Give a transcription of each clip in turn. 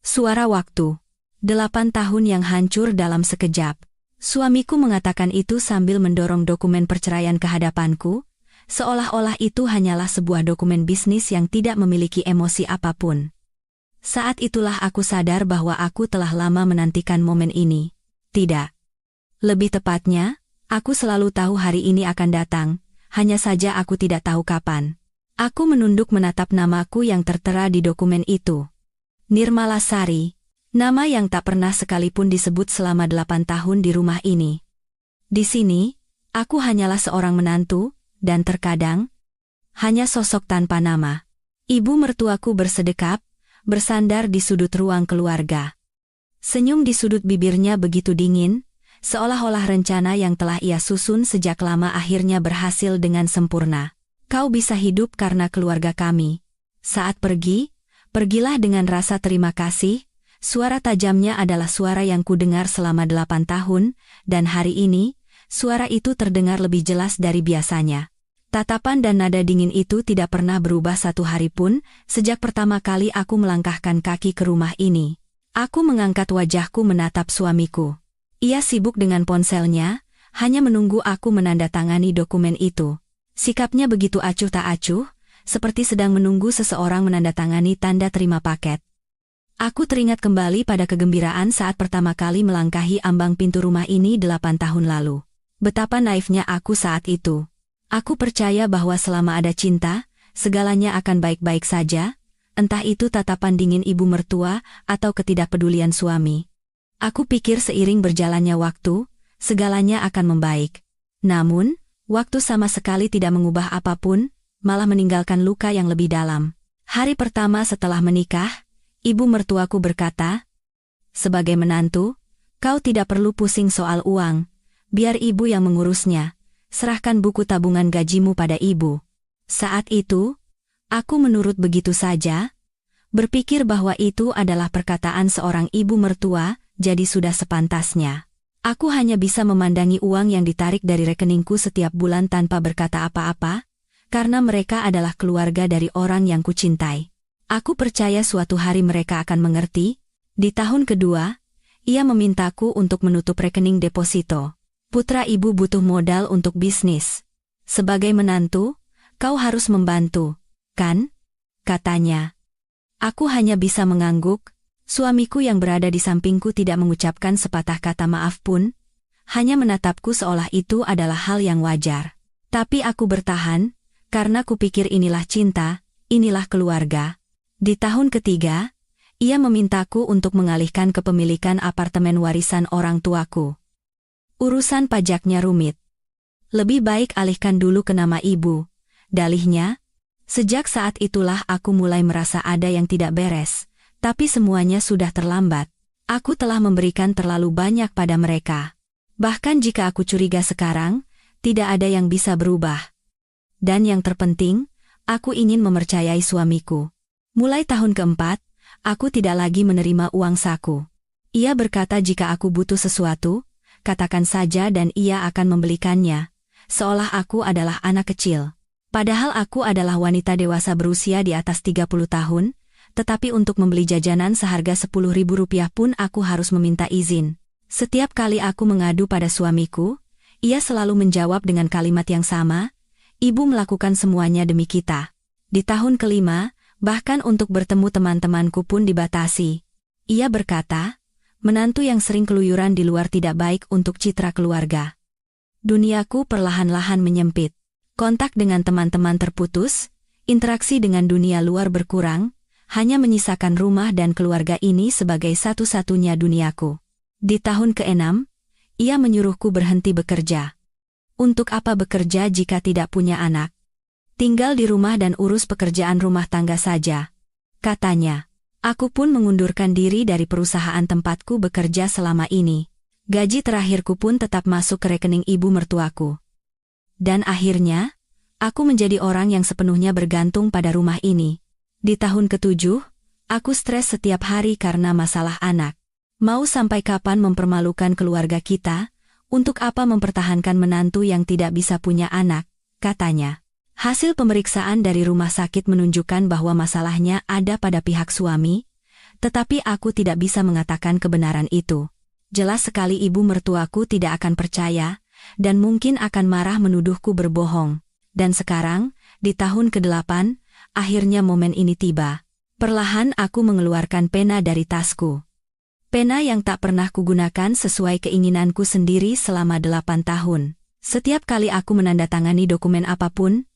Suara waktu. 8 tahun yang hancur dalam sekejap. Suamiku mengatakan itu sambil mendorong dokumen perceraian ke hadapanku, seolah-olah itu hanyalah sebuah dokumen bisnis yang tidak memiliki emosi apapun. Saat itulah aku sadar bahwa aku telah lama menantikan momen ini. Tidak. Lebih tepatnya, aku selalu tahu hari ini akan datang, hanya saja aku tidak tahu kapan. Aku menunduk menatap namaku yang tertera di dokumen itu. Nirmalasari, nama yang tak pernah sekalipun disebut selama 8 tahun di rumah ini. Di sini, aku hanyalah seorang menantu, dan terkadang, hanya sosok tanpa nama. Ibu mertuaku bersedekap, bersandar di sudut ruang keluarga. Senyum di sudut bibirnya begitu dingin, seolah-olah rencana yang telah ia susun sejak lama akhirnya berhasil dengan sempurna. Kau bisa hidup karena keluarga kami. Saat pergi, pergilah dengan rasa terima kasih. Suara tajamnya adalah suara yang kudengar selama 8 tahun, dan hari ini, suara itu terdengar lebih jelas dari biasanya. Tatapan dan nada dingin itu tidak pernah berubah satu hari pun, sejak pertama kali aku melangkahkan kaki ke rumah ini. Aku mengangkat wajahku menatap suamiku. Ia sibuk dengan ponselnya, hanya menunggu aku menandatangani dokumen itu. Sikapnya begitu acuh tak acuh, seperti sedang menunggu seseorang menandatangani tanda terima paket. Aku teringat kembali pada kegembiraan saat pertama kali melangkahi ambang pintu rumah ini 8 tahun lalu. Betapa naifnya aku saat itu. Aku percaya bahwa selama ada cinta, segalanya akan baik-baik saja, entah itu tatapan dingin ibu mertua atau ketidakpedulian suami. Aku pikir seiring berjalannya waktu, segalanya akan membaik. Namun, waktu sama sekali tidak mengubah apapun, malah meninggalkan luka yang lebih dalam. Hari pertama setelah menikah, ibu mertuaku berkata, "Sebagai menantu, kau tidak perlu pusing soal uang, biar ibu yang mengurusnya. Serahkan buku tabungan gajimu pada ibu." Saat itu, aku menurut begitu saja, berpikir bahwa itu adalah perkataan seorang ibu mertua, jadi sudah sepantasnya. Aku hanya bisa memandangi uang yang ditarik dari rekeningku setiap bulan tanpa berkata apa-apa, karena mereka adalah keluarga dari orang yang kucintai. Aku percaya suatu hari mereka akan mengerti. Di tahun kedua, ia memintaku untuk menutup rekening deposito. "Putra ibu butuh modal untuk bisnis. Sebagai menantu, kau harus membantu, kan?" katanya. Aku hanya bisa mengangguk. Suamiku yang berada di sampingku tidak mengucapkan sepatah kata maaf pun, hanya menatapku seolah itu adalah hal yang wajar. Tapi aku bertahan, karena kupikir inilah cinta, inilah keluarga. Di tahun ketiga, ia memintaku untuk mengalihkan kepemilikan apartemen warisan orang tuaku. Urusan pajaknya rumit. "Lebih baik alihkan dulu ke nama ibu," dalihnya. Sejak saat itulah aku mulai merasa ada yang tidak beres, tapi semuanya sudah terlambat. Aku telah memberikan terlalu banyak pada mereka. Bahkan jika aku curiga sekarang, tidak ada yang bisa berubah. Dan yang terpenting, aku ingin mempercayai suamiku. Mulai tahun keempat, aku tidak lagi menerima uang saku. Ia berkata jika aku butuh sesuatu, katakan saja dan ia akan membelikannya, seolah aku adalah anak kecil. Padahal aku adalah wanita dewasa berusia di atas 30 tahun, tetapi untuk membeli jajanan seharga Rp10.000 pun aku harus meminta izin. Setiap kali aku mengadu pada suamiku, ia selalu menjawab dengan kalimat yang sama, "Ibu melakukan semuanya demi kita." Di tahun kelima, bahkan untuk bertemu teman-temanku pun dibatasi. Ia berkata, menantu yang sering keluyuran di luar tidak baik untuk citra keluarga. Duniaku perlahan-lahan menyempit. Kontak dengan teman-teman terputus, interaksi dengan dunia luar berkurang, hanya menyisakan rumah dan keluarga ini sebagai satu-satunya duniaku. Di tahun ke-6, ia menyuruhku berhenti bekerja. Untuk apa bekerja jika tidak punya anak? Tinggal di rumah dan urus pekerjaan rumah tangga saja, katanya. Aku pun mengundurkan diri dari perusahaan tempatku bekerja selama ini. Gaji terakhirku pun tetap masuk ke rekening ibu mertuaku. Dan akhirnya, aku menjadi orang yang sepenuhnya bergantung pada rumah ini. Di tahun ke-7, aku stres setiap hari karena masalah anak. Mau sampai kapan mempermalukan keluarga kita? Untuk apa mempertahankan menantu yang tidak bisa punya anak? Katanya. Hasil pemeriksaan dari rumah sakit menunjukkan bahwa masalahnya ada pada pihak suami, Tetapi aku tidak bisa mengatakan kebenaran itu. Jelas sekali ibu mertuaku tidak akan percaya, dan mungkin akan marah menuduhku berbohong. Dan sekarang, di tahun ke-8, akhirnya momen ini tiba. Perlahan aku mengeluarkan pena dari tasku. Pena yang tak pernah kugunakan sesuai keinginanku sendiri selama 8 tahun. Setiap kali aku menandatangani dokumen apapun,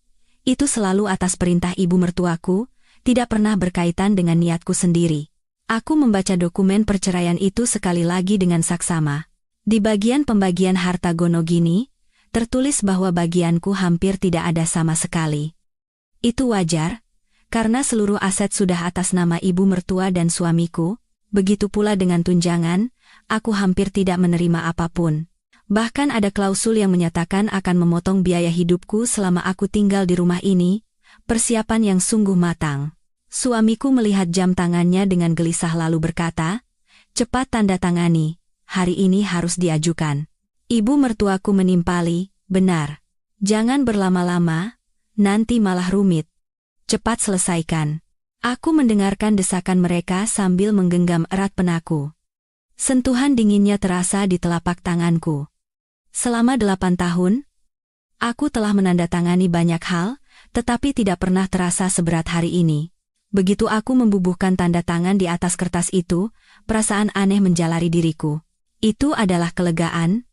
itu selalu atas perintah ibu mertuaku, tidak pernah berkaitan dengan niatku sendiri. Aku membaca dokumen perceraian itu sekali lagi dengan saksama. Di bagian pembagian harta gonogini, tertulis bahwa bagianku hampir tidak ada sama sekali. Itu wajar, karena seluruh aset sudah atas nama ibu mertua dan suamiku. Begitu pula dengan tunjangan, aku hampir tidak menerima apapun. Bahkan ada klausul yang menyatakan akan memotong biaya hidupku selama aku tinggal di rumah ini, persiapan yang sungguh matang. Suamiku melihat jam tangannya dengan gelisah lalu berkata, "Cepat tanda tangani, hari ini harus diajukan." Ibu mertuaku menimpali, "Benar. Jangan berlama-lama, nanti malah rumit. Cepat selesaikan." Aku mendengarkan desakan mereka sambil menggenggam erat penaku. Sentuhan dinginnya terasa di telapak tanganku. Selama 8 tahun, aku telah menandatangani banyak hal, tetapi tidak pernah terasa seberat hari ini. Begitu aku membubuhkan tanda tangan di atas kertas itu, perasaan aneh menjalari diriku. Itu adalah kelegaan.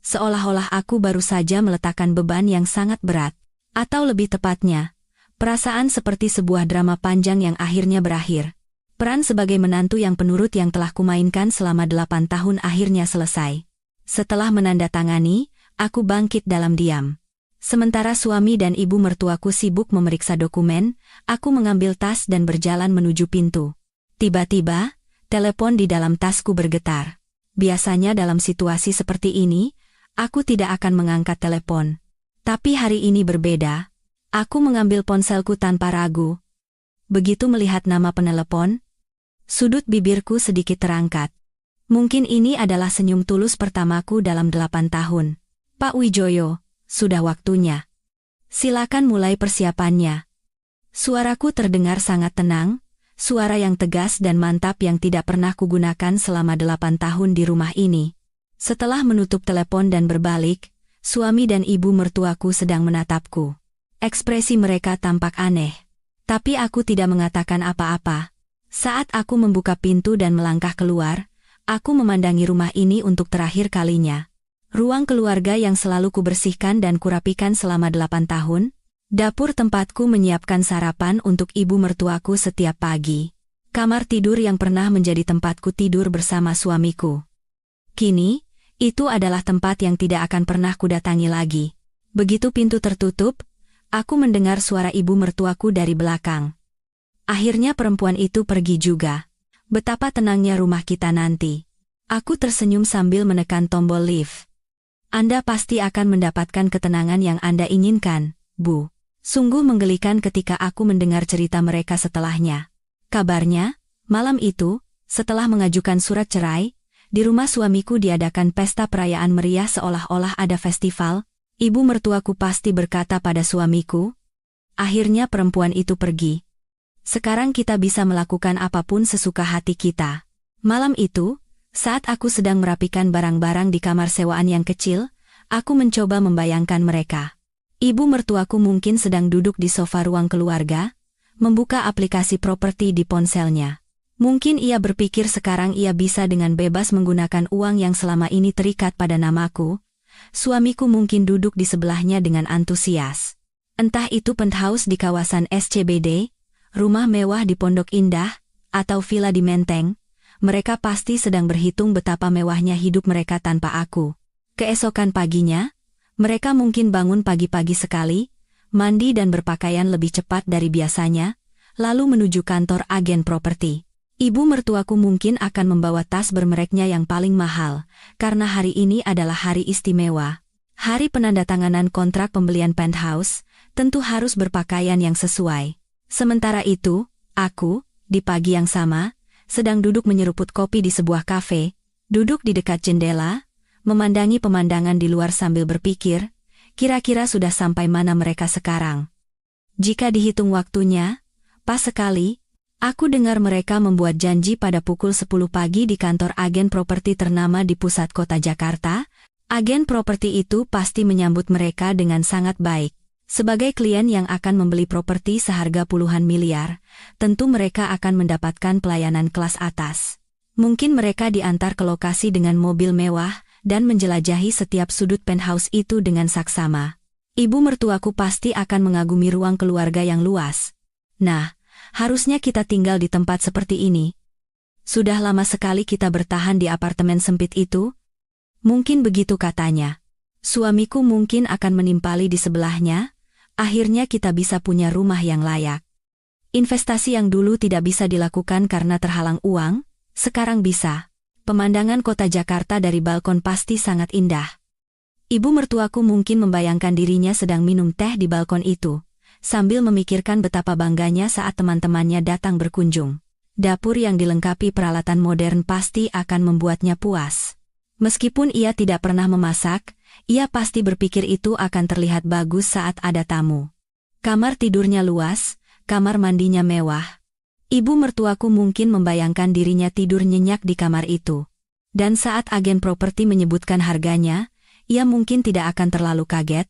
Seolah-olah aku baru saja meletakkan beban yang sangat berat. Atau lebih tepatnya, perasaan seperti sebuah drama panjang yang akhirnya berakhir. Peran sebagai menantu yang penurut yang telah kumainkan selama 8 tahun akhirnya selesai. Setelah menandatangani, aku bangkit dalam diam. Sementara suami dan ibu mertuaku sibuk memeriksa dokumen, aku mengambil tas dan berjalan menuju pintu. Tiba-tiba, telepon di dalam tasku bergetar. Biasanya dalam situasi seperti ini, aku tidak akan mengangkat telepon. Tapi hari ini berbeda. Aku mengambil ponselku tanpa ragu. Begitu melihat nama penelepon, sudut bibirku sedikit terangkat. Mungkin ini adalah senyum tulus pertamaku dalam 8 tahun. "Pak Wijoyo, sudah waktunya. Silakan mulai persiapannya." Suaraku terdengar sangat tenang, suara yang tegas dan mantap yang tidak pernah kugunakan selama 8 tahun di rumah ini. Setelah menutup telepon dan berbalik, suami dan ibu mertuaku sedang menatapku. Ekspresi mereka tampak aneh. Tapi aku tidak mengatakan apa-apa. Saat aku membuka pintu dan melangkah keluar, aku memandangi rumah ini untuk terakhir kalinya. Ruang keluarga yang selalu kubersihkan dan kurapikan selama 8 tahun, dapur tempatku menyiapkan sarapan untuk ibu mertuaku setiap pagi. Kamar tidur yang pernah menjadi tempatku tidur bersama suamiku. Kini, itu adalah tempat yang tidak akan pernah kudatangi lagi. Begitu pintu tertutup, aku mendengar suara ibu mertuaku dari belakang. Akhirnya perempuan itu pergi juga. Betapa tenangnya rumah kita nanti. Aku tersenyum sambil menekan tombol lift. "Anda pasti akan mendapatkan ketenangan yang Anda inginkan, Bu." Sungguh menggelikan ketika aku mendengar cerita mereka setelahnya. Kabarnya, malam itu, setelah mengajukan surat cerai, di rumah suamiku diadakan pesta perayaan meriah seolah-olah ada festival. Ibu mertuaku pasti berkata pada suamiku, "Akhirnya perempuan itu pergi. Sekarang kita bisa melakukan apapun sesuka hati kita." Malam itu, saat aku sedang merapikan barang-barang di kamar sewaan yang kecil, aku mencoba membayangkan mereka. Ibu mertuaku mungkin sedang duduk di sofa ruang keluarga, membuka aplikasi properti di ponselnya. Mungkin ia berpikir sekarang ia bisa dengan bebas menggunakan uang yang selama ini terikat pada namaku. Suamiku mungkin duduk di sebelahnya dengan antusias. Entah itu penthouse di kawasan SCBD, rumah mewah di Pondok Indah, atau villa di Menteng, mereka pasti sedang berhitung betapa mewahnya hidup mereka tanpa aku. Keesokan paginya, mereka mungkin bangun pagi-pagi sekali, mandi dan berpakaian lebih cepat dari biasanya, lalu menuju kantor agen properti. Ibu mertuaku mungkin akan membawa tas bermereknya yang paling mahal, karena hari ini adalah hari istimewa. Hari penandatanganan kontrak pembelian penthouse, tentu harus berpakaian yang sesuai. Sementara itu, aku, di pagi yang sama, sedang duduk menyeruput kopi di sebuah kafe, duduk di dekat jendela, memandangi pemandangan di luar sambil berpikir, kira-kira sudah sampai mana mereka sekarang. Jika dihitung waktunya, pas sekali, Aku dengar mereka membuat janji pada pukul 10 pagi di kantor agen properti ternama di pusat kota Jakarta. Agen properti itu pasti menyambut mereka dengan sangat baik. Sebagai klien yang akan membeli properti seharga puluhan miliar, tentu mereka akan mendapatkan pelayanan kelas atas. Mungkin mereka diantar ke lokasi dengan mobil mewah dan menjelajahi setiap sudut penthouse itu dengan saksama. Ibu mertuaku pasti akan mengagumi ruang keluarga yang luas. Nah, harusnya kita tinggal di tempat seperti ini. Sudah lama sekali kita bertahan di apartemen sempit itu. Mungkin begitu katanya. Suamiku mungkin akan menimpali di sebelahnya. Akhirnya kita bisa punya rumah yang layak. Investasi yang dulu tidak bisa dilakukan karena terhalang uang, sekarang bisa. Pemandangan kota Jakarta dari balkon pasti sangat indah. Ibu mertuaku mungkin membayangkan dirinya sedang minum teh di balkon itu, sambil memikirkan betapa bangganya saat teman-temannya datang berkunjung. Dapur yang dilengkapi peralatan modern pasti akan membuatnya puas. Meskipun ia tidak pernah memasak, ia pasti berpikir itu akan terlihat bagus saat ada tamu. Kamar tidurnya luas, kamar mandinya mewah. Ibu mertuaku mungkin membayangkan dirinya tidur nyenyak di kamar itu. Dan saat agen properti menyebutkan harganya, ia mungkin tidak akan terlalu kaget.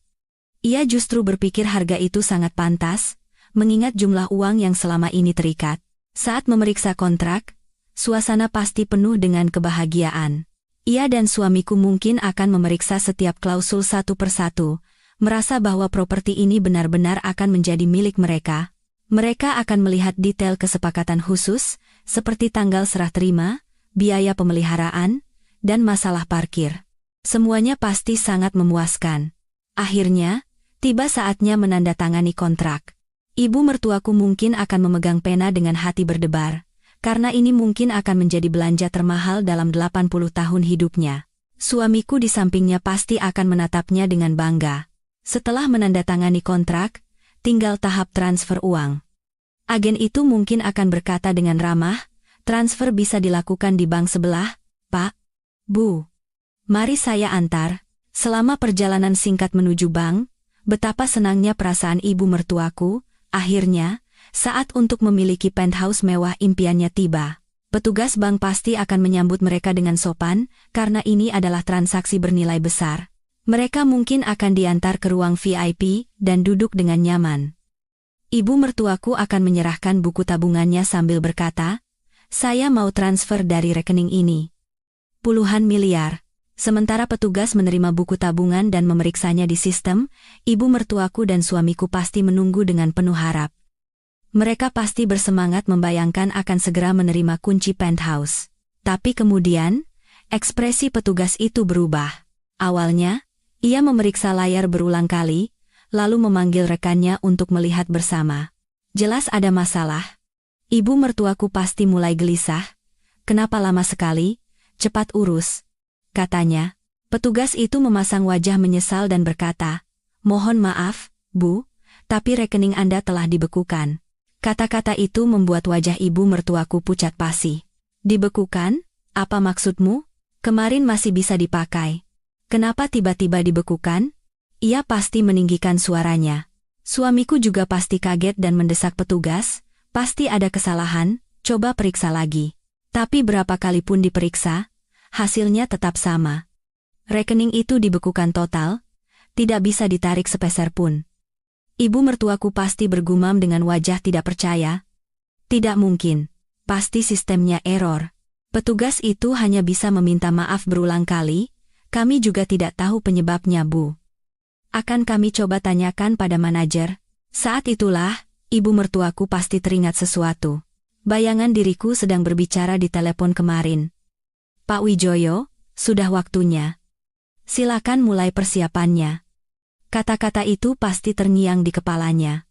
Ia justru berpikir harga itu sangat pantas, mengingat jumlah uang yang selama ini terikat. Saat memeriksa kontrak, suasana pasti penuh dengan kebahagiaan. Ia dan suamiku mungkin akan memeriksa setiap klausul satu persatu, merasa bahwa properti ini benar-benar akan menjadi milik mereka. Mereka akan melihat detail kesepakatan khusus, seperti tanggal serah terima, biaya pemeliharaan, dan masalah parkir. Semuanya pasti sangat memuaskan. Akhirnya, tiba saatnya menandatangani kontrak. Ibu mertuaku mungkin akan memegang pena dengan hati berdebar. Karena ini mungkin akan menjadi belanja termahal dalam 80 tahun hidupnya. Suamiku di sampingnya pasti akan menatapnya dengan bangga. Setelah menandatangani kontrak, tinggal tahap transfer uang. Agen itu mungkin akan berkata dengan ramah, transfer bisa dilakukan di bank sebelah, Pak. Bu. Mari saya antar. Selama perjalanan singkat menuju bank, betapa senangnya perasaan ibu mertuaku, akhirnya, saat untuk memiliki penthouse mewah impiannya tiba. Petugas bank pasti akan menyambut mereka dengan sopan, karena ini adalah transaksi bernilai besar. Mereka mungkin akan diantar ke ruang VIP dan duduk dengan nyaman. Ibu mertuaku akan menyerahkan buku tabungannya sambil berkata, "Saya mau transfer dari rekening ini. Puluhan miliar." Sementara petugas menerima buku tabungan dan memeriksanya di sistem, ibu mertuaku dan suamiku pasti menunggu dengan penuh harap. Mereka pasti bersemangat membayangkan akan segera menerima kunci penthouse. Tapi kemudian, ekspresi petugas itu berubah. Awalnya, ia memeriksa layar berulang kali, lalu memanggil rekannya untuk melihat bersama. Jelas ada masalah. Ibu mertuaku pasti mulai gelisah. "Kenapa lama sekali? Cepat urus," katanya. Petugas itu memasang wajah menyesal dan berkata, "Mohon maaf, Bu, tapi rekening Anda telah dibekukan." Kata-kata itu membuat wajah ibu mertuaku pucat pasi. "Dibekukan? Apa maksudmu? Kemarin masih bisa dipakai. Kenapa tiba-tiba dibekukan?" Ia pasti meninggikan suaranya. Suamiku juga pasti kaget dan mendesak petugas, "Pasti ada kesalahan, coba periksa lagi." Tapi berapa kali pun diperiksa, hasilnya tetap sama. Rekening itu dibekukan total, tidak bisa ditarik sepeser pun. Ibu mertuaku pasti bergumam dengan wajah tidak percaya. "Tidak mungkin. Pasti sistemnya error. Petugas itu hanya bisa meminta maaf berulang kali, kami juga tidak tahu penyebabnya, Bu. Akan kami coba tanyakan pada manajer." Saat itulah, ibu mertuaku pasti teringat sesuatu. Bayangan diriku sedang berbicara di telepon kemarin. "Pak Wijoyo, sudah waktunya. Silakan mulai persiapannya." Kata-kata itu pasti terngiang di kepalanya.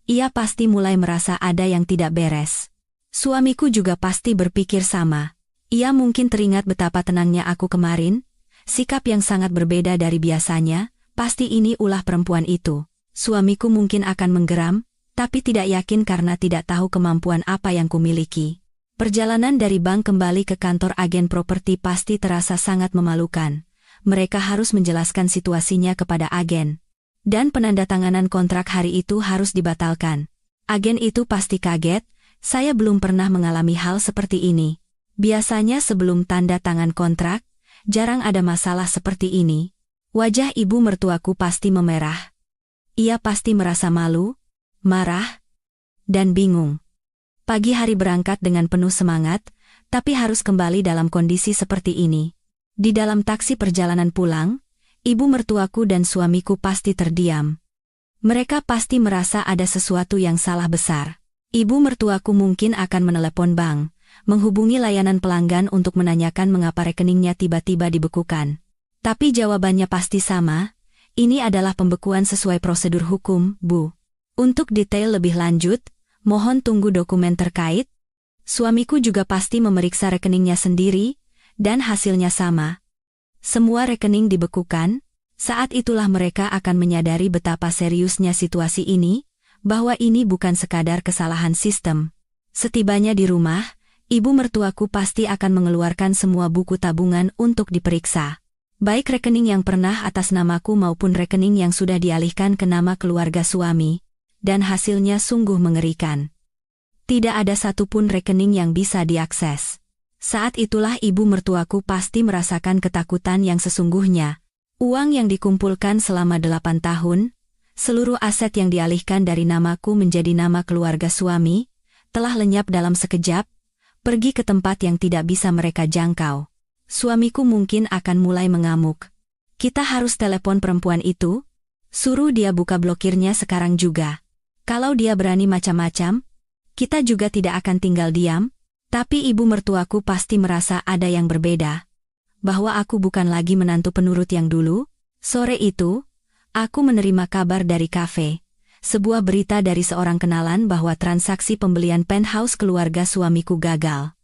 Ia pasti mulai merasa ada yang tidak beres. Suamiku juga pasti berpikir sama. Ia mungkin teringat betapa tenangnya aku kemarin, sikap yang sangat berbeda dari biasanya, pasti ini ulah perempuan itu. Suamiku mungkin akan menggeram, tapi tidak yakin karena tidak tahu kemampuan apa yang kumiliki. Perjalanan dari bank kembali ke kantor agen properti pasti terasa sangat memalukan. Mereka harus menjelaskan situasinya kepada agen. Dan penandatanganan kontrak hari itu harus dibatalkan. Agen itu pasti kaget, Saya belum pernah mengalami hal seperti ini. Biasanya sebelum tanda tangan kontrak, jarang ada masalah seperti ini. Wajah ibu mertuaku pasti memerah. Ia pasti merasa malu, marah, dan bingung. Pagi hari berangkat dengan penuh semangat, tapi harus kembali dalam kondisi seperti ini. Di dalam taksi perjalanan pulang, ibu mertuaku dan suamiku pasti terdiam. Mereka pasti merasa ada sesuatu yang salah besar. Ibu mertuaku mungkin akan menelepon bank, menghubungi layanan pelanggan untuk menanyakan mengapa rekeningnya tiba-tiba dibekukan. Tapi jawabannya pasti sama, ini adalah pembekuan sesuai prosedur hukum, Bu. Untuk detail lebih lanjut, mohon tunggu dokumen terkait. Suamiku juga pasti memeriksa rekeningnya sendiri, dan hasilnya sama. Semua rekening dibekukan, saat itulah mereka akan menyadari betapa seriusnya situasi ini, bahwa ini bukan sekadar kesalahan sistem. Setibanya di rumah, ibu mertuaku pasti akan mengeluarkan semua buku tabungan untuk diperiksa. Baik rekening yang pernah atas namaku maupun rekening yang sudah dialihkan ke nama keluarga suami, dan hasilnya sungguh mengerikan. Tidak ada satupun rekening yang bisa diakses. Saat itulah ibu mertuaku pasti merasakan ketakutan yang sesungguhnya. Uang yang dikumpulkan selama 8 tahun, seluruh aset yang dialihkan dari namaku menjadi nama keluarga suami, telah lenyap dalam sekejap, pergi ke tempat yang tidak bisa mereka jangkau. Suamiku mungkin akan mulai mengamuk. Kita harus telepon perempuan itu, suruh dia buka blokirnya sekarang juga. Kalau dia berani macam-macam, kita juga tidak akan tinggal diam, tapi ibu mertuaku pasti merasa ada yang berbeda. Bahwa aku bukan lagi menantu penurut yang dulu. Sore itu, aku menerima kabar dari kafe. Sebuah berita dari seorang kenalan bahwa transaksi pembelian penthouse keluarga suamiku gagal.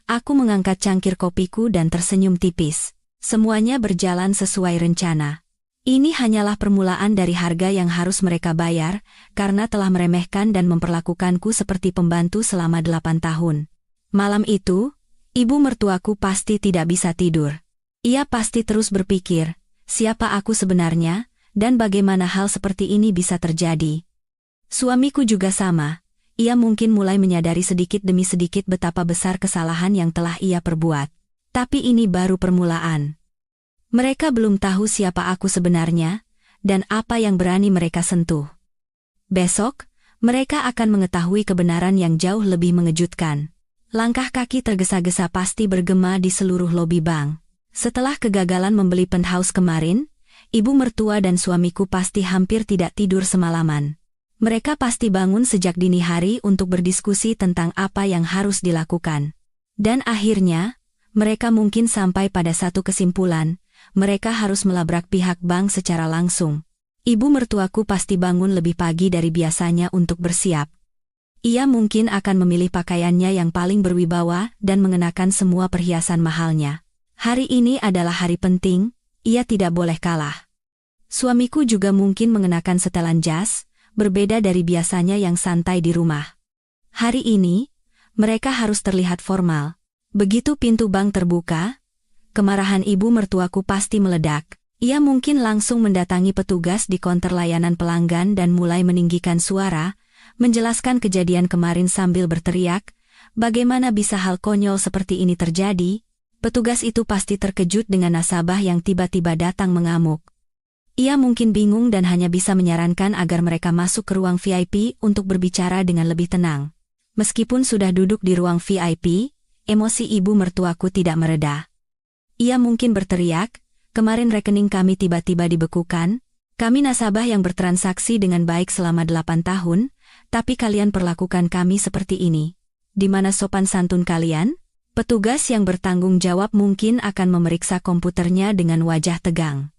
Aku mengangkat cangkir kopiku dan tersenyum tipis. Semuanya berjalan sesuai rencana. Ini hanyalah permulaan dari harga yang harus mereka bayar, karena telah meremehkan dan memperlakukanku seperti pembantu selama 8 tahun. Malam itu, ibu mertuaku pasti tidak bisa tidur. Ia pasti terus berpikir, siapa aku sebenarnya, dan bagaimana hal seperti ini bisa terjadi. Suamiku juga sama, ia mungkin mulai menyadari sedikit demi sedikit betapa besar kesalahan yang telah ia perbuat. Tapi ini baru permulaan. Mereka belum tahu siapa aku sebenarnya, dan apa yang berani mereka sentuh. Besok, mereka akan mengetahui kebenaran yang jauh lebih mengejutkan. Langkah kaki tergesa-gesa pasti bergema di seluruh lobi bank. Setelah kegagalan membeli penthouse kemarin, ibu mertua dan suamiku pasti hampir tidak tidur semalaman. Mereka pasti bangun sejak dini hari untuk berdiskusi tentang apa yang harus dilakukan. Dan akhirnya, mereka mungkin sampai pada satu kesimpulan, mereka harus melabrak pihak bank secara langsung. Ibu mertuaku pasti bangun lebih pagi dari biasanya untuk bersiap. Ia mungkin akan memilih pakaiannya yang paling berwibawa dan mengenakan semua perhiasan mahalnya. Hari ini adalah hari penting, ia tidak boleh kalah. Suamiku juga mungkin mengenakan setelan jas, berbeda dari biasanya yang santai di rumah. Hari ini, mereka harus terlihat formal. Begitu pintu bank terbuka, kemarahan ibu mertuaku pasti meledak. Ia mungkin langsung mendatangi petugas di konter layanan pelanggan dan mulai meninggikan suara, menjelaskan kejadian kemarin sambil berteriak, bagaimana bisa hal konyol seperti ini terjadi? Petugas itu pasti terkejut dengan nasabah yang tiba-tiba datang mengamuk. Ia mungkin bingung dan hanya bisa menyarankan agar mereka masuk ke ruang VIP untuk berbicara dengan lebih tenang. Meskipun sudah duduk di ruang VIP, emosi ibu mertuaku tidak mereda. Ia mungkin berteriak, kemarin rekening kami tiba-tiba dibekukan, kami nasabah yang bertransaksi dengan baik selama 8 tahun, tapi kalian perlakukan kami seperti ini. Di mana sopan santun kalian? Petugas yang bertanggung jawab mungkin akan memeriksa komputernya dengan wajah tegang.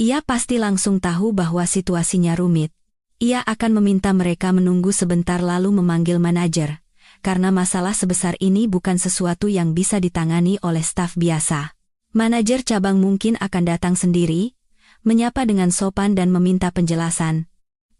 Ia pasti langsung tahu bahwa situasinya rumit. Ia akan meminta mereka menunggu sebentar lalu memanggil manajer, karena masalah sebesar ini bukan sesuatu yang bisa ditangani oleh staf biasa. Manajer cabang mungkin akan datang sendiri, menyapa dengan sopan dan meminta penjelasan.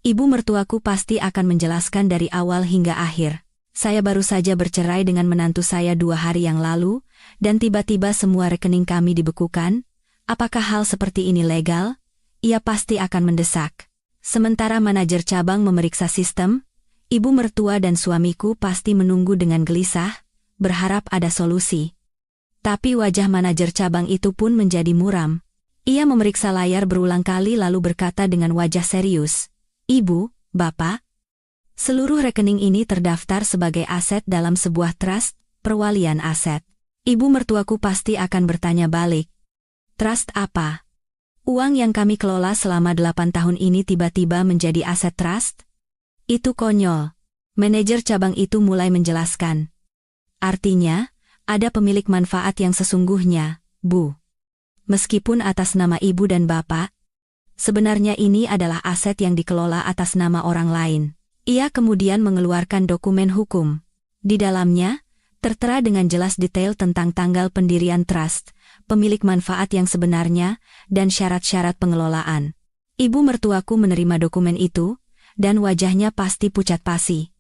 Ibu mertuaku pasti akan menjelaskan dari awal hingga akhir. Saya baru saja bercerai dengan menantu saya 2 hari yang lalu, dan tiba-tiba semua rekening kami dibekukan. Apakah hal seperti ini legal? Ia pasti akan mendesak. Sementara manajer cabang memeriksa sistem, Ibu mertua dan suamiku pasti menunggu dengan gelisah, berharap ada solusi. Tapi wajah manajer cabang itu pun menjadi muram. Ia memeriksa layar berulang kali lalu berkata dengan wajah serius, "Ibu, Bapak, seluruh rekening ini terdaftar sebagai aset dalam sebuah trust, perwalian aset." Ibu mertuaku pasti akan bertanya balik, "Trust apa? Uang yang kami kelola selama 8 tahun ini tiba-tiba menjadi aset trust?" "Itu konyol." Manajer cabang itu mulai menjelaskan. "Artinya, ada pemilik manfaat yang sesungguhnya, Bu. Meskipun atas nama ibu dan bapak, sebenarnya ini adalah aset yang dikelola atas nama orang lain." Ia kemudian mengeluarkan dokumen hukum. Di dalamnya, tertera dengan jelas detail tentang tanggal pendirian trust, pemilik manfaat yang sebenarnya, dan syarat-syarat pengelolaan. Ibu mertuaku menerima dokumen itu, dan wajahnya pasti pucat pasi.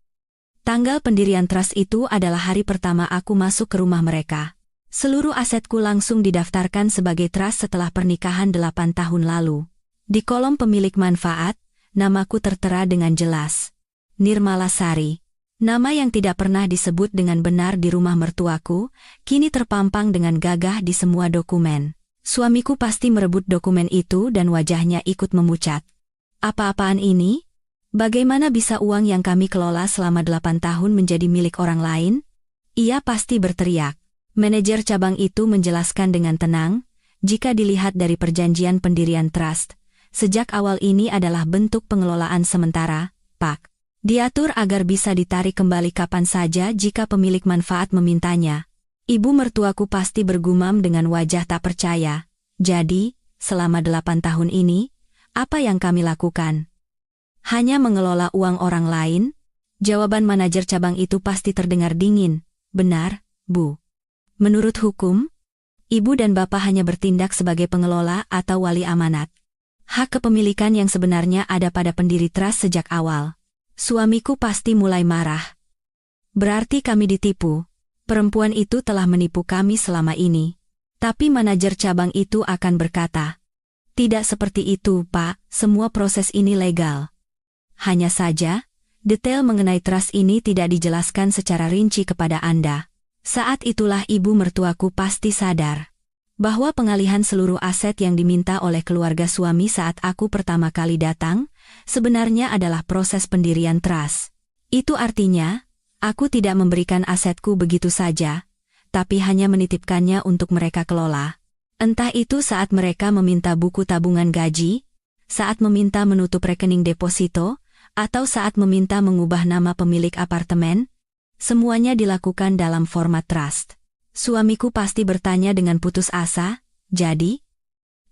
Tanggal pendirian trust itu adalah hari pertama aku masuk ke rumah mereka. Seluruh asetku langsung didaftarkan sebagai trust setelah pernikahan 8 tahun lalu. Di kolom pemilik manfaat, namaku tertera dengan jelas. Nirmala Sari. Nama yang tidak pernah disebut dengan benar di rumah mertuaku, kini terpampang dengan gagah di semua dokumen. Suamiku pasti merebut dokumen itu dan wajahnya ikut memucat. "Apa-apaan ini? Bagaimana bisa uang yang kami kelola selama 8 tahun menjadi milik orang lain?" Ia pasti berteriak. Manajer cabang itu menjelaskan dengan tenang, "Jika dilihat dari perjanjian pendirian trust, sejak awal ini adalah bentuk pengelolaan sementara, Pak. Diatur agar bisa ditarik kembali kapan saja jika pemilik manfaat memintanya." Ibu mertuaku pasti bergumam dengan wajah tak percaya. "Jadi, selama 8 tahun ini, apa yang kami lakukan? Hanya mengelola uang orang lain?" Jawaban manajer cabang itu pasti terdengar dingin. "Benar, Bu. Menurut hukum, ibu dan bapak hanya bertindak sebagai pengelola atau wali amanat. Hak kepemilikan yang sebenarnya ada pada pendiri trust sejak awal." Suamiku pasti mulai marah. "Berarti kami ditipu. Perempuan itu telah menipu kami selama ini." Tapi manajer cabang itu akan berkata, "Tidak seperti itu, Pak, semua proses ini legal. Hanya saja, detail mengenai trust ini tidak dijelaskan secara rinci kepada Anda." Saat itulah ibu mertuaku pasti sadar bahwa pengalihan seluruh aset yang diminta oleh keluarga suami saat aku pertama kali datang, sebenarnya adalah proses pendirian trust. Itu artinya, aku tidak memberikan asetku begitu saja, tapi hanya menitipkannya untuk mereka kelola. Entah itu saat mereka meminta buku tabungan gaji, saat meminta menutup rekening deposito, atau saat meminta mengubah nama pemilik apartemen, semuanya dilakukan dalam format trust. Suamiku pasti bertanya dengan putus asa, "Jadi,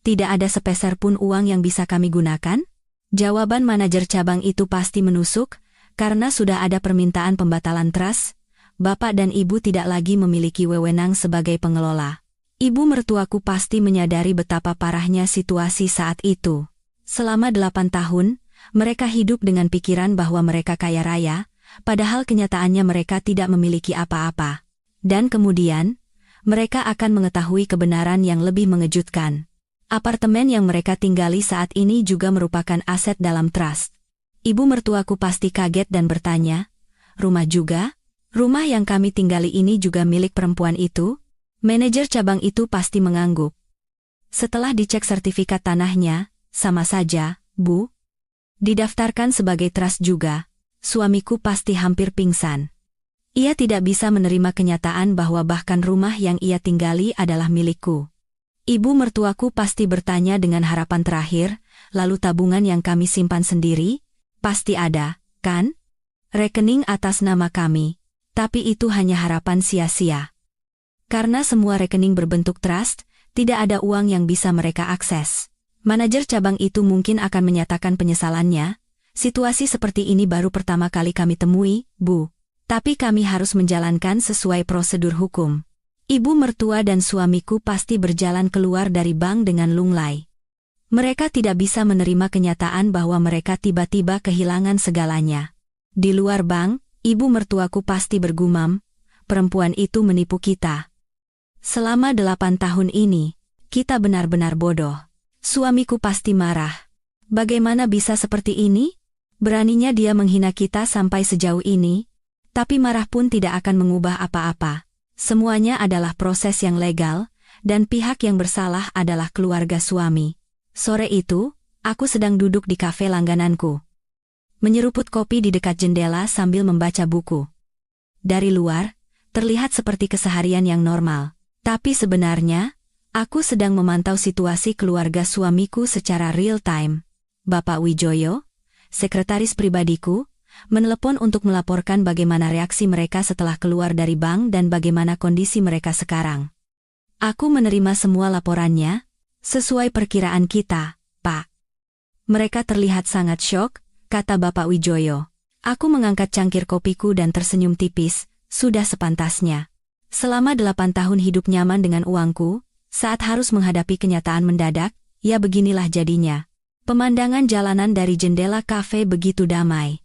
tidak ada sepeser pun uang yang bisa kami gunakan?" Jawaban manajer cabang itu pasti menusuk, karena sudah ada permintaan pembatalan trust, bapak dan ibu tidak lagi memiliki wewenang sebagai pengelola. Ibu mertuaku pasti menyadari betapa parahnya situasi saat itu. Selama 8 tahun, mereka hidup dengan pikiran bahwa mereka kaya raya, padahal kenyataannya mereka tidak memiliki apa-apa. Dan kemudian, mereka akan mengetahui kebenaran yang lebih mengejutkan. Apartemen yang mereka tinggali saat ini juga merupakan aset dalam trust. Ibu mertuaku pasti kaget dan bertanya, "Rumah juga? Rumah yang kami tinggali ini juga milik perempuan itu?" Manajer cabang itu pasti mengangguk. "Setelah dicek sertifikat tanahnya, sama saja, Bu. Didaftarkan sebagai trust juga." Suamiku pasti hampir pingsan. Ia tidak bisa menerima kenyataan bahwa bahkan rumah yang ia tinggali adalah milikku. Ibu mertuaku pasti bertanya dengan harapan terakhir, "Lalu tabungan yang kami simpan sendiri? Pasti ada, kan? Rekening atas nama kami." Tapi itu hanya harapan sia-sia. Karena semua rekening berbentuk trust, tidak ada uang yang bisa mereka akses. Manajer cabang itu mungkin akan menyatakan penyesalannya, "Situasi seperti ini baru pertama kali kami temui, Bu. Tapi kami harus menjalankan sesuai prosedur hukum." Ibu mertua dan suamiku pasti berjalan keluar dari bank dengan lunglai. Mereka tidak bisa menerima kenyataan bahwa mereka tiba-tiba kehilangan segalanya. Di luar bank, ibu mertuaku pasti bergumam, "Perempuan itu menipu kita. Selama 8 tahun ini, kita benar-benar bodoh." Suamiku pasti marah. "Bagaimana bisa seperti ini? Beraninya dia menghina kita sampai sejauh ini, tapi marah pun tidak akan mengubah apa-apa. Semuanya adalah proses yang legal, dan pihak yang bersalah adalah keluarga suami. Sore itu, aku sedang duduk di kafe langgananku, menyeruput kopi di dekat jendela sambil membaca buku. Dari luar, terlihat seperti keseharian yang normal. Tapi sebenarnya, aku sedang memantau situasi keluarga suamiku secara real time. Bapak Wijoyo, sekretaris pribadiku, menelepon untuk melaporkan bagaimana reaksi mereka setelah keluar dari bank dan bagaimana kondisi mereka sekarang. Aku menerima semua laporannya, sesuai perkiraan kita, Pak. Mereka terlihat sangat syok, kata Bapak Wijoyo. Aku mengangkat cangkir kopiku dan tersenyum tipis, sudah sepantasnya. Selama 8 tahun hidup nyaman dengan uangku, saat harus menghadapi kenyataan mendadak, ya beginilah jadinya. Pemandangan jalanan dari jendela kafe begitu damai.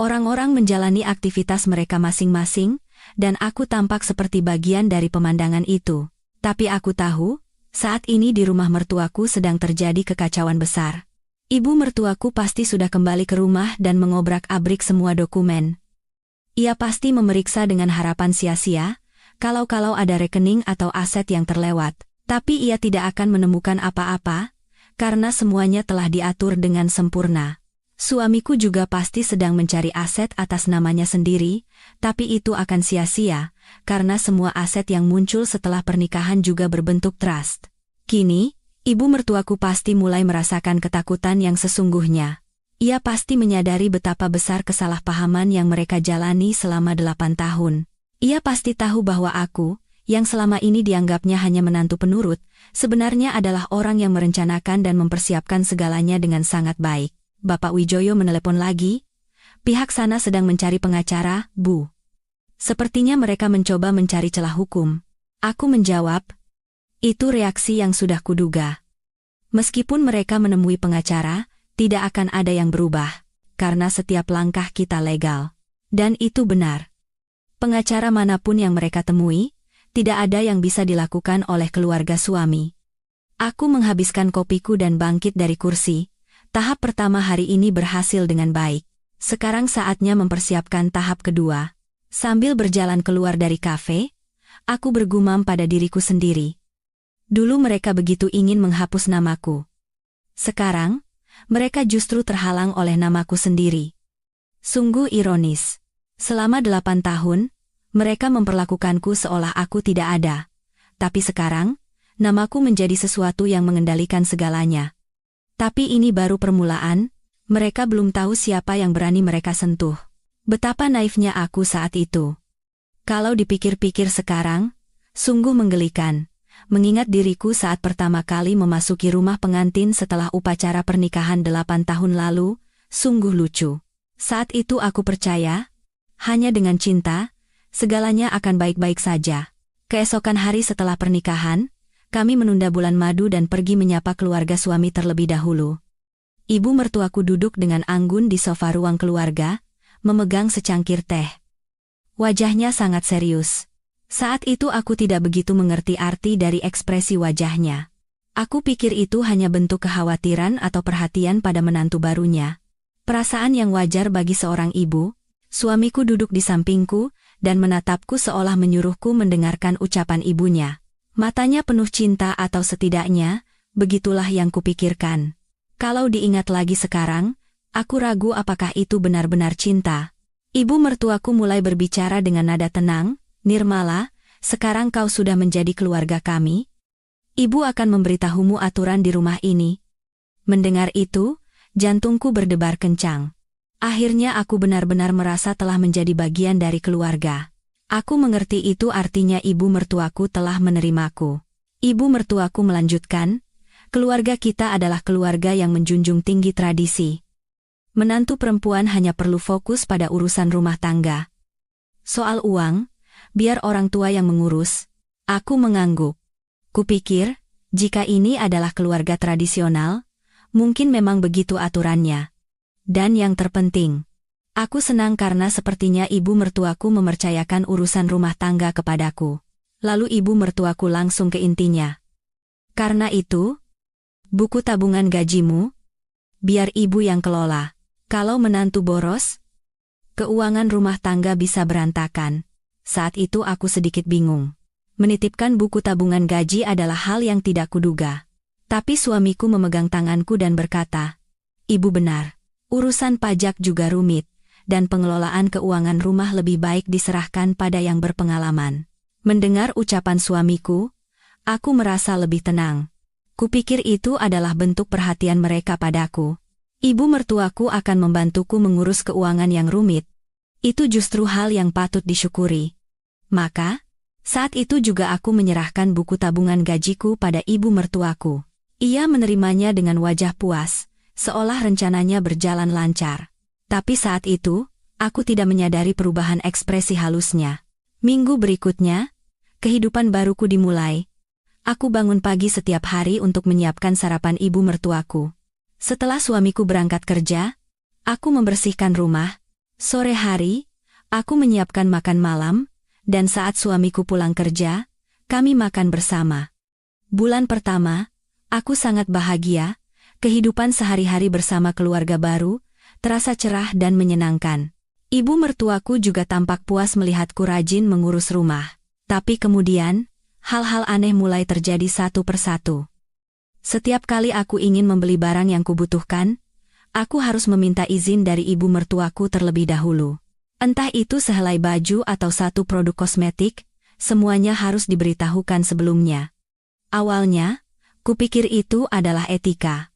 Orang-orang menjalani aktivitas mereka masing-masing, dan aku tampak seperti bagian dari pemandangan itu. Tapi aku tahu, saat ini di rumah mertuaku sedang terjadi kekacauan besar. Ibu mertuaku pasti sudah kembali ke rumah dan mengobrak-abrik semua dokumen. Ia pasti memeriksa dengan harapan sia-sia, kalau ada rekening atau aset yang terlewat. Tapi ia tidak akan menemukan apa-apa, karena semuanya telah diatur dengan sempurna. Suamiku juga pasti sedang mencari aset atas namanya sendiri, tapi itu akan sia-sia, karena semua aset yang muncul setelah pernikahan juga berbentuk trust. Kini, ibu mertuaku pasti mulai merasakan ketakutan yang sesungguhnya. Ia pasti menyadari betapa besar kesalahpahaman yang mereka jalani selama 8 tahun. Ia pasti tahu bahwa aku, yang selama ini dianggapnya hanya menantu penurut, sebenarnya adalah orang yang merencanakan dan mempersiapkan segalanya dengan sangat baik. Bapak Wijoyo menelepon lagi. Pihak sana sedang mencari pengacara, Bu. Sepertinya mereka mencoba mencari celah hukum. Aku menjawab, itu reaksi yang sudah kuduga. Meskipun mereka menemui pengacara, tidak akan ada yang berubah, karena setiap langkah kita legal. Dan itu benar. Pengacara manapun yang mereka temui, tidak ada yang bisa dilakukan oleh keluarga suami. Aku menghabiskan kopiku dan bangkit dari kursi. Tahap pertama hari ini berhasil dengan baik. Sekarang saatnya mempersiapkan tahap kedua. Sambil berjalan keluar dari kafe, aku bergumam pada diriku sendiri. Dulu mereka begitu ingin menghapus namaku. Sekarang, mereka justru terhalang oleh namaku sendiri. Sungguh ironis. Selama 8 tahun, mereka memperlakukanku seolah aku tidak ada. Tapi sekarang, namaku menjadi sesuatu yang mengendalikan segalanya. Tapi ini baru permulaan, mereka belum tahu siapa yang berani mereka sentuh. Betapa naifnya aku saat itu. Kalau dipikir-pikir sekarang, sungguh menggelikan. Mengingat diriku saat pertama kali memasuki rumah pengantin setelah upacara pernikahan 8 tahun lalu, sungguh lucu. Saat itu aku percaya, hanya dengan cinta, segalanya akan baik-baik saja. Keesokan hari setelah pernikahan, kami menunda bulan madu dan pergi menyapa keluarga suami terlebih dahulu. Ibu mertuaku duduk dengan anggun di sofa ruang keluarga, memegang secangkir teh. Wajahnya sangat serius. Saat itu aku tidak begitu mengerti arti dari ekspresi wajahnya. Aku pikir itu hanya bentuk kekhawatiran atau perhatian pada menantu barunya. Perasaan yang wajar bagi seorang ibu. Suamiku duduk di sampingku, dan menatapku seolah menyuruhku mendengarkan ucapan ibunya. Matanya penuh cinta atau setidaknya, begitulah yang kupikirkan. Kalau diingat lagi sekarang, aku ragu apakah itu benar-benar cinta. Ibu mertuaku mulai berbicara dengan nada tenang, Nirmala, sekarang kau sudah menjadi keluarga kami. Ibu akan memberitahumu aturan di rumah ini. Mendengar itu, jantungku berdebar kencang. Akhirnya aku benar-benar merasa telah menjadi bagian dari keluarga. Aku mengerti itu artinya ibu mertuaku telah menerimaku. Ibu mertuaku melanjutkan, keluarga kita adalah keluarga yang menjunjung tinggi tradisi. Menantu perempuan hanya perlu fokus pada urusan rumah tangga. Soal uang, biar orang tua yang mengurus. Aku mengangguk. Kupikir, jika ini adalah keluarga tradisional, mungkin memang begitu aturannya. Dan yang terpenting, aku senang karena sepertinya ibu mertuaku mempercayakan urusan rumah tangga kepadaku. Lalu ibu mertuaku langsung ke intinya. Karena itu, buku tabungan gajimu, biar ibu yang kelola. Kalau menantu boros, keuangan rumah tangga bisa berantakan. Saat itu aku sedikit bingung. Menitipkan buku tabungan gaji adalah hal yang tidak kuduga. Tapi suamiku memegang tanganku dan berkata, "Ibu benar, urusan pajak juga rumit, dan pengelolaan keuangan rumah lebih baik diserahkan pada yang berpengalaman." Mendengar ucapan suamiku, aku merasa lebih tenang. Kupikir itu adalah bentuk perhatian mereka padaku. Ibu mertuaku akan membantuku mengurus keuangan yang rumit. Itu justru hal yang patut disyukuri. Maka, saat itu juga aku menyerahkan buku tabungan gajiku pada ibu mertuaku. Ia menerimanya dengan wajah puas, seolah rencananya berjalan lancar. Tapi saat itu, aku tidak menyadari perubahan ekspresi halusnya. Minggu berikutnya, kehidupan baruku dimulai. Aku bangun pagi setiap hari untuk menyiapkan sarapan ibu mertuaku. Setelah suamiku berangkat kerja, aku membersihkan rumah. Sore hari, aku menyiapkan makan malam, dan saat suamiku pulang kerja, kami makan bersama. Bulan pertama, aku sangat bahagia. Kehidupan sehari-hari bersama keluarga baru terasa cerah dan menyenangkan. Ibu mertuaku juga tampak puas melihatku rajin mengurus rumah. Tapi kemudian, hal-hal aneh mulai terjadi satu persatu. Setiap kali aku ingin membeli barang yang kubutuhkan, aku harus meminta izin dari ibu mertuaku terlebih dahulu. Entah itu sehelai baju atau satu produk kosmetik, semuanya harus diberitahukan sebelumnya. Awalnya, kupikir itu adalah etika.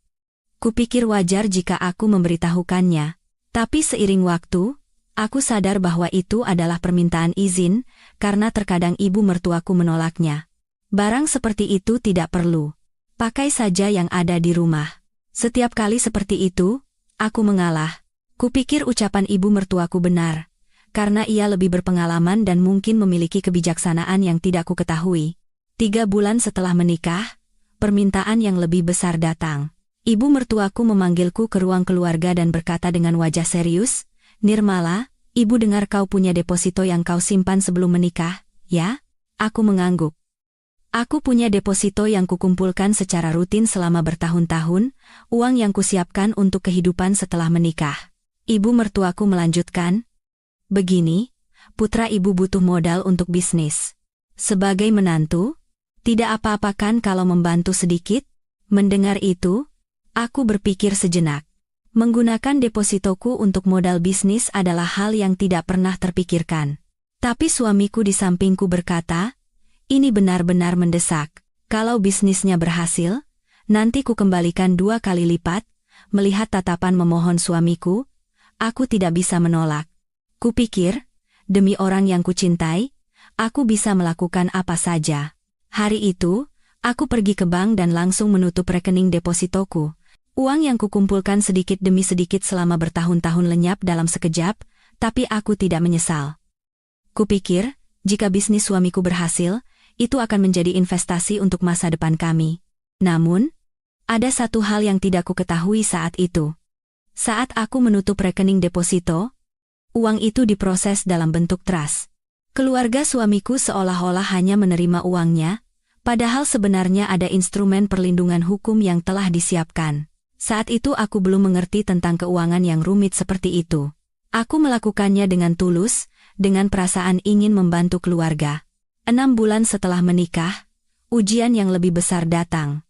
Kupikir wajar jika aku memberitahukannya. Tapi seiring waktu, aku sadar bahwa itu adalah permintaan izin, karena terkadang ibu mertuaku menolaknya. Barang seperti itu tidak perlu. Pakai saja yang ada di rumah. Setiap kali seperti itu, aku mengalah. Kupikir ucapan ibu mertuaku benar, karena ia lebih berpengalaman dan mungkin memiliki kebijaksanaan yang tidak kuketahui. 3 bulan setelah menikah, permintaan yang lebih besar datang. Ibu mertuaku memanggilku ke ruang keluarga dan berkata dengan wajah serius, "Nirmala, ibu dengar kau punya deposito yang kau simpan sebelum menikah, ya?" Aku mengangguk. Aku punya deposito yang kukumpulkan secara rutin selama bertahun-tahun, uang yang kusiapkan untuk kehidupan setelah menikah. Ibu mertuaku melanjutkan, "Begini, putra ibu butuh modal untuk bisnis. Sebagai menantu, tidak apa-apa kan kalau membantu sedikit?" Mendengar itu, aku berpikir sejenak. Menggunakan depositoku untuk modal bisnis adalah hal yang tidak pernah terpikirkan. Tapi suamiku di sampingku berkata, "Ini benar-benar mendesak. Kalau bisnisnya berhasil, nanti ku kembalikan 2 kali lipat." Melihat tatapan memohon suamiku, aku tidak bisa menolak. Kupikir, demi orang yang kucintai, aku bisa melakukan apa saja. Hari itu, aku pergi ke bank dan langsung menutup rekening depositoku. Uang yang kukumpulkan sedikit demi sedikit selama bertahun-tahun lenyap dalam sekejap, tapi aku tidak menyesal. Kupikir, jika bisnis suamiku berhasil, itu akan menjadi investasi untuk masa depan kami. Namun, ada satu hal yang tidak kuketahui saat itu. Saat aku menutup rekening deposito, uang itu diproses dalam bentuk trust. Keluarga suamiku seolah-olah hanya menerima uangnya, padahal sebenarnya ada instrumen perlindungan hukum yang telah disiapkan. Saat itu aku belum mengerti tentang keuangan yang rumit seperti itu. Aku melakukannya dengan tulus, dengan perasaan ingin membantu keluarga. 6 bulan setelah menikah, ujian yang lebih besar datang.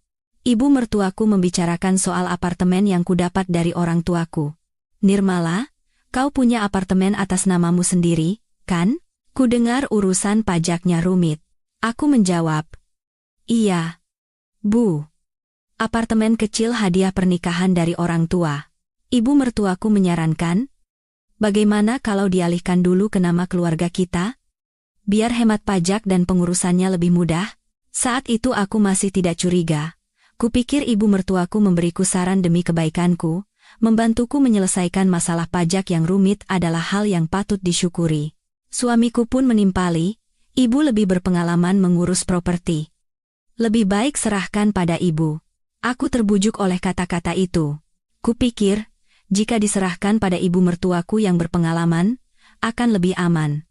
Ibu mertuaku membicarakan soal apartemen yang kudapat dari orang tuaku. "Nirmala, kau punya apartemen atas namamu sendiri, kan? Kudengar urusan pajaknya rumit." Aku menjawab, "Iya, Bu. Apartemen kecil hadiah pernikahan dari orang tua." Ibu mertuaku menyarankan, "Bagaimana kalau dialihkan dulu ke nama keluarga kita? Biar hemat pajak dan pengurusannya lebih mudah." Saat itu aku masih tidak curiga. Kupikir ibu mertuaku memberiku saran demi kebaikanku, membantuku menyelesaikan masalah pajak yang rumit adalah hal yang patut disyukuri. Suamiku pun menimpali, "Ibu lebih berpengalaman mengurus properti. Lebih baik serahkan pada ibu." Aku terbujuk oleh kata-kata itu. Kupikir, jika diserahkan pada ibu mertuaku yang berpengalaman, akan lebih aman.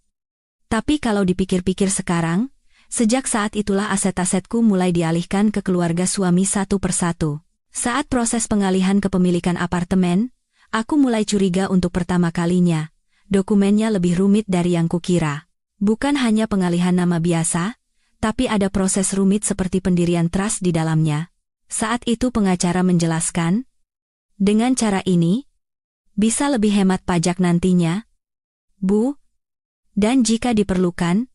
Tapi kalau dipikir-pikir sekarang, sejak saat itulah aset-asetku mulai dialihkan ke keluarga suami satu persatu. Saat proses pengalihan kepemilikan apartemen, Aku mulai curiga untuk pertama kalinya. Dokumennya lebih rumit dari yang kukira. Bukan hanya pengalihan nama biasa, tapi ada proses rumit seperti pendirian trust di dalamnya. Saat itu pengacara menjelaskan, dengan cara ini, bisa lebih hemat pajak nantinya, Bu. Dan jika diperlukan,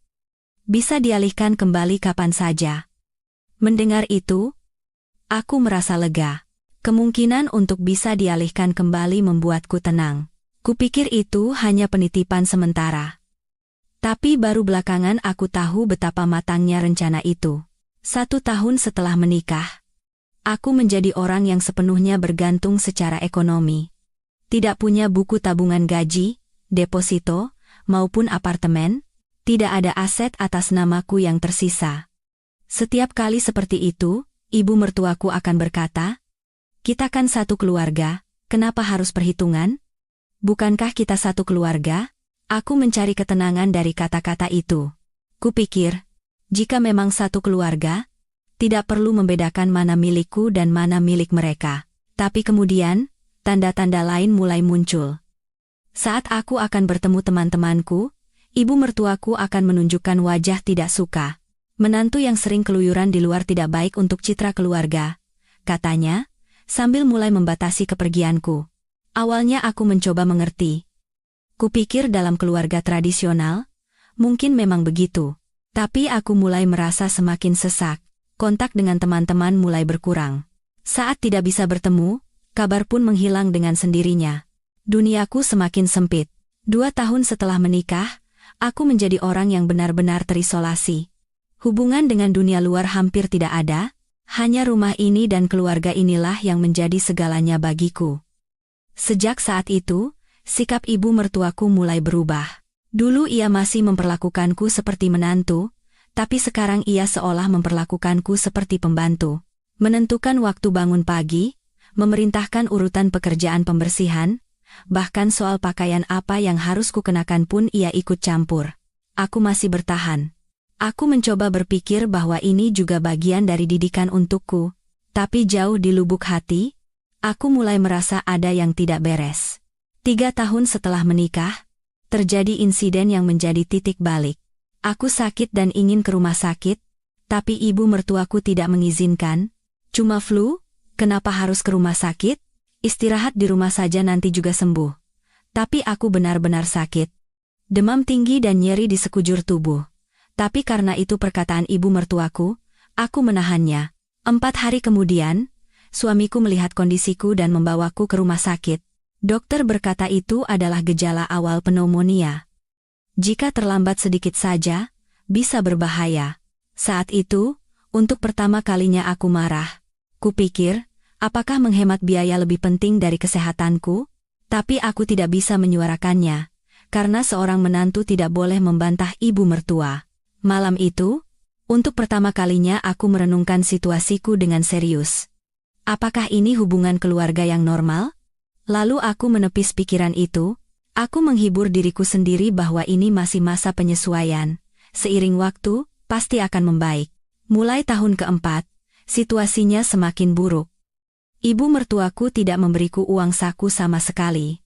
bisa dialihkan kembali kapan saja. Mendengar itu, aku merasa lega. Kemungkinan untuk bisa dialihkan kembali membuatku tenang. Kupikir itu hanya penitipan sementara. Tapi baru belakangan aku tahu betapa matangnya rencana itu. 1 tahun setelah menikah, aku menjadi orang yang sepenuhnya bergantung secara ekonomi. Tidak punya buku tabungan gaji, deposito, maupun apartemen, tidak ada aset atas namaku yang tersisa. Setiap kali seperti itu, ibu mertuaku akan berkata, "Kita kan satu keluarga, kenapa harus perhitungan? Bukankah kita satu keluarga?" Aku mencari ketenangan dari kata-kata itu. Kupikir, jika memang satu keluarga, tidak perlu membedakan mana milikku dan mana milik mereka. Tapi kemudian, tanda-tanda lain mulai muncul. Saat aku akan bertemu teman-temanku, ibu mertuaku akan menunjukkan wajah tidak suka. Menantu yang sering keluyuran di luar tidak baik untuk citra keluarga, katanya, sambil mulai membatasi kepergianku. Awalnya aku mencoba mengerti. Kupikir dalam keluarga tradisional, mungkin memang begitu. Tapi aku mulai merasa semakin sesak. Kontak dengan teman-teman mulai berkurang. Saat tidak bisa bertemu, kabar pun menghilang dengan sendirinya. Duniaku semakin sempit. 2 tahun setelah menikah, aku menjadi orang yang benar-benar terisolasi. Hubungan dengan dunia luar hampir tidak ada, hanya rumah ini dan keluarga inilah yang menjadi segalanya bagiku. Sejak saat itu, sikap ibu mertuaku mulai berubah. Dulu ia masih memperlakukanku seperti menantu, tapi sekarang ia seolah memperlakukanku seperti pembantu. Menentukan waktu bangun pagi, memerintahkan urutan pekerjaan pembersihan, bahkan soal pakaian apa yang harus kukenakan pun ia ikut campur. Aku masih bertahan. Aku mencoba berpikir bahwa ini juga bagian dari didikan untukku, tapi jauh di lubuk hati, aku mulai merasa ada yang tidak beres. 3 tahun setelah menikah, terjadi insiden yang menjadi titik balik. Aku sakit dan ingin ke rumah sakit, tapi ibu mertuaku tidak mengizinkan. Cuma flu, kenapa harus ke rumah sakit? Istirahat di rumah saja nanti juga sembuh. Tapi aku benar-benar sakit. Demam tinggi dan nyeri di sekujur tubuh. Tapi karena itu perkataan ibu mertuaku, aku menahannya. 4 hari kemudian, suamiku melihat kondisiku dan membawaku ke rumah sakit. Dokter berkata itu adalah gejala awal pneumonia. Jika terlambat sedikit saja, bisa berbahaya. Saat itu, untuk pertama kalinya aku marah. Kupikir, apakah menghemat biaya lebih penting dari kesehatanku? Tapi aku tidak bisa menyuarakannya, karena seorang menantu tidak boleh membantah ibu mertua. Malam itu, untuk pertama kalinya aku merenungkan situasiku dengan serius. Apakah ini hubungan keluarga yang normal? Lalu aku menepis pikiran itu, aku menghibur diriku sendiri bahwa ini masih masa penyesuaian. Seiring waktu, pasti akan membaik. Mulai tahun keempat, situasinya semakin buruk. Ibu mertuaku tidak memberiku uang saku sama sekali.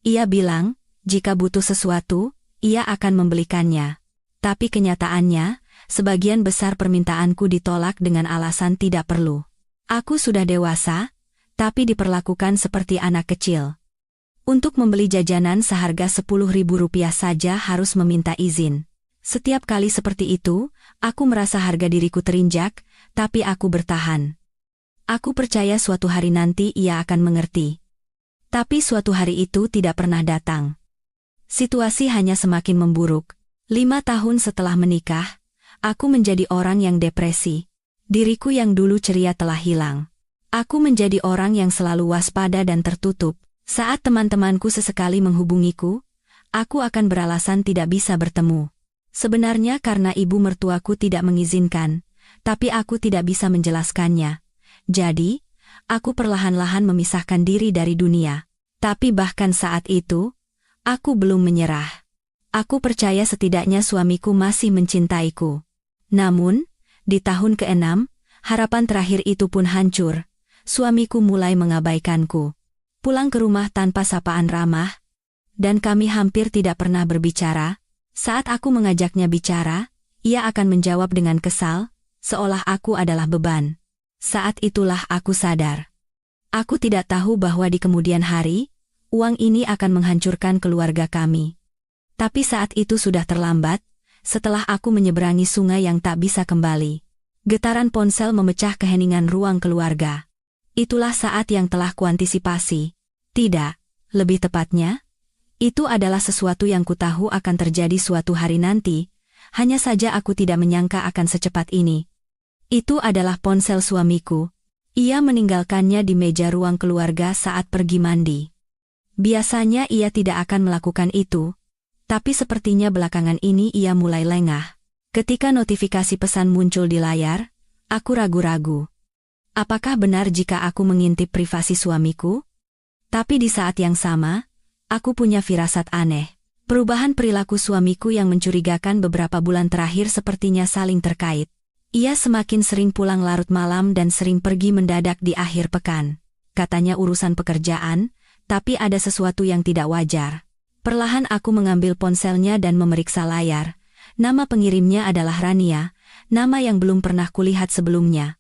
Ia bilang, jika butuh sesuatu, ia akan membelikannya. Tapi kenyataannya, sebagian besar permintaanku ditolak dengan alasan tidak perlu. Aku sudah dewasa, tapi diperlakukan seperti anak kecil. Untuk membeli jajanan seharga Rp10.000 saja harus meminta izin. Setiap kali seperti itu, aku merasa harga diriku terinjak, tapi aku bertahan. Aku percaya suatu hari nanti ia akan mengerti. Tapi suatu hari itu tidak pernah datang. Situasi hanya semakin memburuk. 5 tahun setelah menikah, aku menjadi orang yang depresi. Diriku yang dulu ceria telah hilang. Aku menjadi orang yang selalu waspada dan tertutup. Saat teman-temanku sesekali menghubungiku, aku akan beralasan tidak bisa bertemu. Sebenarnya karena ibu mertuaku tidak mengizinkan, tapi aku tidak bisa menjelaskannya. Jadi, aku perlahan-lahan memisahkan diri dari dunia. Tapi bahkan saat itu, aku belum menyerah. Aku percaya setidaknya suamiku masih mencintaiku. Namun, di tahun ke-6, harapan terakhir itu pun hancur. Suamiku mulai mengabaikanku. pulang ke rumah tanpa sapaan ramah, dan kami hampir tidak pernah berbicara. Saat aku mengajaknya bicara, ia akan menjawab dengan kesal, seolah aku adalah beban. Saat itulah aku sadar. Aku tidak tahu bahwa di kemudian hari, uang ini akan menghancurkan keluarga kami. Tapi saat itu sudah terlambat, setelah aku menyeberangi sungai yang tak bisa kembali. Getaran ponsel memecah keheningan ruang keluarga. Itulah saat yang telah kuantisipasi. Tidak, lebih tepatnya, itu adalah sesuatu yang kutahu akan terjadi suatu hari nanti, hanya saja aku tidak menyangka akan secepat ini. Itu adalah ponsel suamiku. Ia meninggalkannya di meja ruang keluarga saat pergi mandi. Biasanya ia tidak akan melakukan itu, tapi sepertinya belakangan ini ia mulai lengah. Ketika notifikasi pesan muncul di layar, aku ragu-ragu. Apakah benar jika aku mengintip privasi suamiku? Tapi di saat yang sama, aku punya firasat aneh. Perubahan perilaku suamiku yang mencurigakan beberapa bulan terakhir sepertinya saling terkait. Ia semakin sering pulang larut malam dan sering pergi mendadak di akhir pekan. Katanya urusan pekerjaan, tapi ada sesuatu yang tidak wajar. Perlahan aku mengambil ponselnya dan memeriksa layar. Nama pengirimnya adalah Rania, nama yang belum pernah kulihat sebelumnya.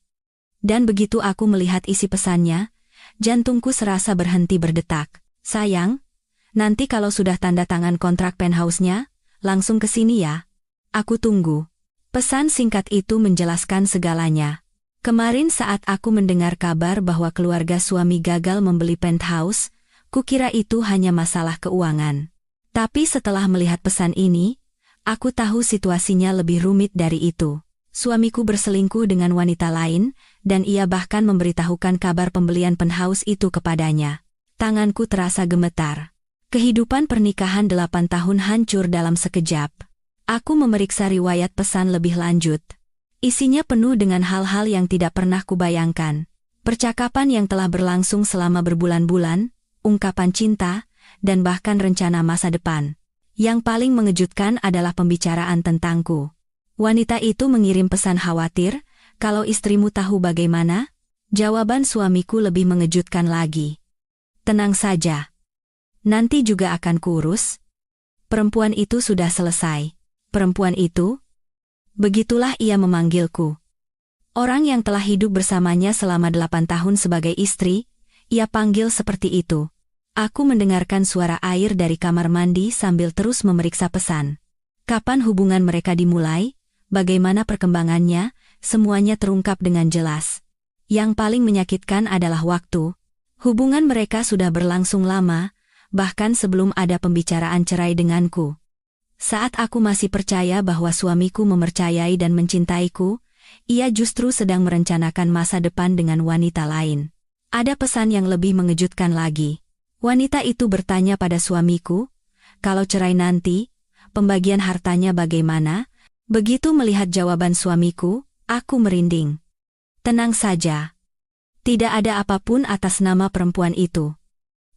Dan begitu aku melihat isi pesannya, jantungku serasa berhenti berdetak. Sayang, nanti kalau sudah tanda tangan kontrak penthouse-nya, langsung ke sini ya. Aku tunggu. Pesan singkat itu menjelaskan segalanya. Kemarin saat aku mendengar kabar bahwa keluarga suami gagal membeli penthouse, kukira itu hanya masalah keuangan. Tapi setelah melihat pesan ini, aku tahu situasinya lebih rumit dari itu. Suamiku berselingkuh dengan wanita lain, dan ia bahkan memberitahukan kabar pembelian penthouse itu kepadanya. Tanganku terasa gemetar. Kehidupan pernikahan 8 tahun hancur dalam sekejap. Aku memeriksa riwayat pesan lebih lanjut. Isinya penuh dengan hal-hal yang tidak pernah kubayangkan. Percakapan yang telah berlangsung selama berbulan-bulan, ungkapan cinta, dan bahkan rencana masa depan. Yang paling mengejutkan adalah pembicaraan tentangku. Wanita itu mengirim pesan khawatir, kalau istrimu tahu bagaimana? Jawaban suamiku lebih mengejutkan lagi. Tenang saja. Nanti juga akan kurus. Perempuan itu sudah selesai. Perempuan itu? Begitulah ia memanggilku. Orang yang telah hidup bersamanya selama 8 tahun sebagai istri, ia panggil seperti itu. Aku mendengarkan suara air dari kamar mandi sambil terus memeriksa pesan. Kapan hubungan mereka dimulai, bagaimana perkembangannya, semuanya terungkap dengan jelas. Yang paling menyakitkan adalah waktu. Hubungan mereka sudah berlangsung lama, bahkan sebelum ada pembicaraan cerai denganku. Saat aku masih percaya bahwa suamiku mempercayai dan mencintaiku, ia justru sedang merencanakan masa depan dengan wanita lain. Ada pesan yang lebih mengejutkan lagi. Wanita itu bertanya pada suamiku, kalau cerai nanti, pembagian hartanya bagaimana? Begitu melihat jawaban suamiku, aku merinding. Tenang saja. Tidak ada apapun atas nama perempuan itu.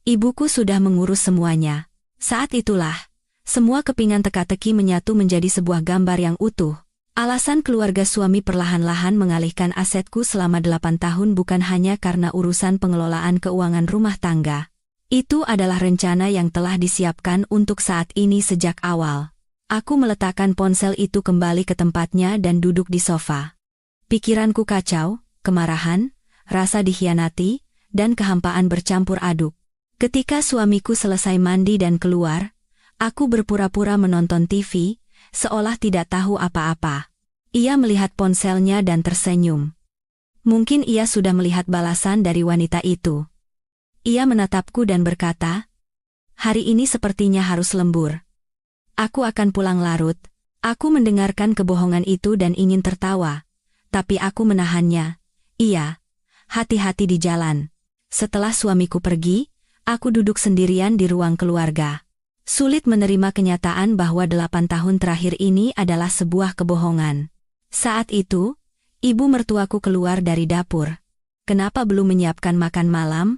Ibuku sudah mengurus semuanya. Saat itulah, semua kepingan teka-teki menyatu menjadi sebuah gambar yang utuh. Alasan keluarga suami perlahan-lahan mengalihkan asetku selama 8 tahun bukan hanya karena urusan pengelolaan keuangan rumah tangga. Itu adalah rencana yang telah disiapkan untuk saat ini sejak awal. Aku meletakkan ponsel itu kembali ke tempatnya dan duduk di sofa. Pikiranku kacau, kemarahan, rasa dikhianati, dan kehampaan bercampur aduk. Ketika suamiku selesai mandi dan keluar, aku berpura-pura menonton TV, seolah tidak tahu apa-apa. Ia melihat ponselnya dan tersenyum. Mungkin ia sudah melihat balasan dari wanita itu. Ia menatapku dan berkata, "Hari ini sepertinya harus lembur. Aku akan pulang larut." Aku mendengarkan kebohongan itu dan ingin tertawa, tapi aku menahannya. Iya, hati-hati di jalan. Setelah suamiku pergi, aku duduk sendirian di ruang keluarga. Sulit menerima kenyataan bahwa 8 tahun terakhir ini adalah sebuah kebohongan. Saat itu, ibu mertuaku keluar dari dapur. "Kenapa belum menyiapkan makan malam?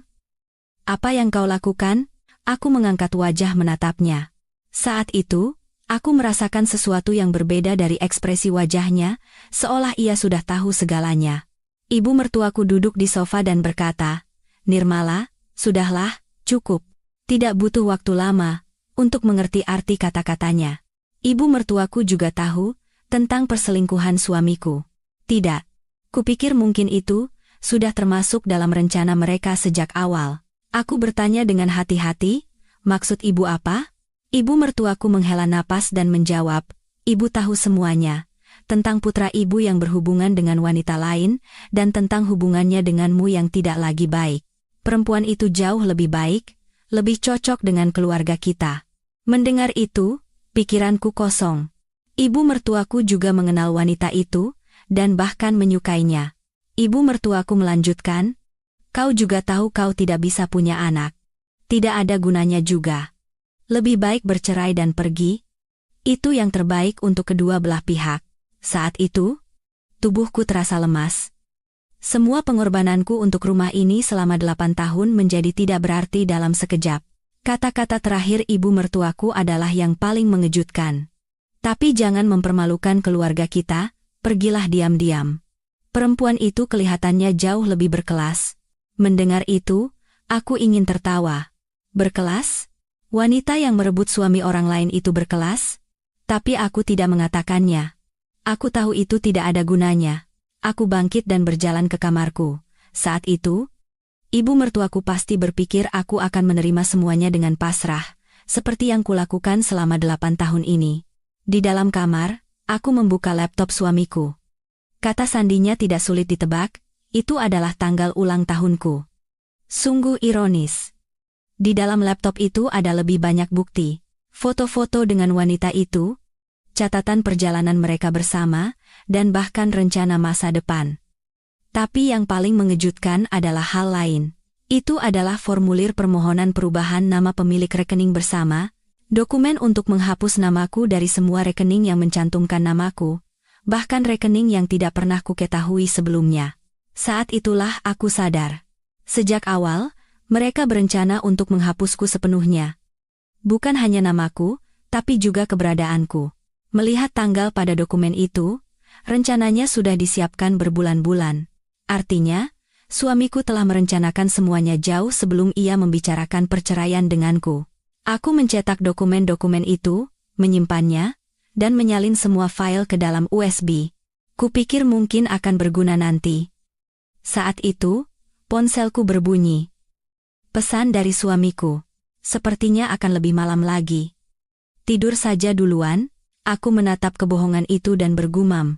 Apa yang kau lakukan?" Aku mengangkat wajah menatapnya. Saat itu, aku merasakan sesuatu yang berbeda dari ekspresi wajahnya, seolah ia sudah tahu segalanya. Ibu mertuaku duduk di sofa dan berkata, "Nirmala, sudahlah, Cukup. Tidak butuh waktu lama untuk mengerti arti kata-katanya. Ibu mertuaku juga tahu tentang perselingkuhan suamiku. Tidak. Kupikir mungkin itu sudah termasuk dalam rencana mereka sejak awal. Aku bertanya dengan hati-hati, maksud ibu apa? Ibu mertuaku menghela napas dan menjawab, ibu tahu semuanya. Tentang putra ibu yang berhubungan dengan wanita lain, dan tentang hubungannya denganmu yang tidak lagi baik. Perempuan itu jauh lebih baik, lebih cocok dengan keluarga kita. Mendengar itu, pikiranku kosong. Ibu mertuaku juga mengenal wanita itu, dan bahkan menyukainya. Ibu mertuaku melanjutkan, kau juga tahu kau tidak bisa punya anak. Tidak ada gunanya juga. Lebih baik bercerai dan pergi. Itu yang terbaik untuk kedua belah pihak. Saat itu, tubuhku terasa lemas. Semua pengorbananku untuk rumah ini selama 8 tahun menjadi tidak berarti dalam sekejap. Kata-kata terakhir ibu mertuaku adalah yang paling mengejutkan. Tapi jangan mempermalukan keluarga kita, pergilah diam-diam. Perempuan itu kelihatannya jauh lebih berkelas. Mendengar itu, aku ingin tertawa. Berkelas? Wanita yang merebut suami orang lain itu berkelas? Tapi aku tidak mengatakannya. Aku tahu itu tidak ada gunanya. Aku bangkit dan berjalan ke kamarku. Saat itu, ibu mertuaku pasti berpikir aku akan menerima semuanya dengan pasrah, seperti yang kulakukan selama 8 tahun ini. Di dalam kamar, aku membuka laptop suamiku. Kata sandinya tidak sulit ditebak, itu adalah tanggal ulang tahunku. Sungguh ironis. Di dalam laptop itu ada lebih banyak bukti. Foto-foto dengan wanita itu, catatan perjalanan mereka bersama, dan bahkan rencana masa depan. Tapi yang paling mengejutkan adalah hal lain. Itu adalah formulir permohonan perubahan nama pemilik rekening bersama, dokumen untuk menghapus namaku dari semua rekening yang mencantumkan namaku, bahkan rekening yang tidak pernah kuketahui sebelumnya. Saat itulah aku sadar. Sejak awal, mereka berencana untuk menghapusku sepenuhnya. Bukan hanya namaku, tapi juga keberadaanku. Melihat tanggal pada dokumen itu, rencananya sudah disiapkan berbulan-bulan. Artinya, suamiku telah merencanakan semuanya jauh sebelum ia membicarakan perceraian denganku. Aku mencetak dokumen-dokumen itu, menyimpannya, dan menyalin semua file ke dalam USB. Kupikir mungkin akan berguna nanti. Saat itu, ponselku berbunyi. Pesan dari suamiku. Sepertinya akan lebih malam lagi. Tidur saja duluan. Aku menatap kebohongan itu dan bergumam.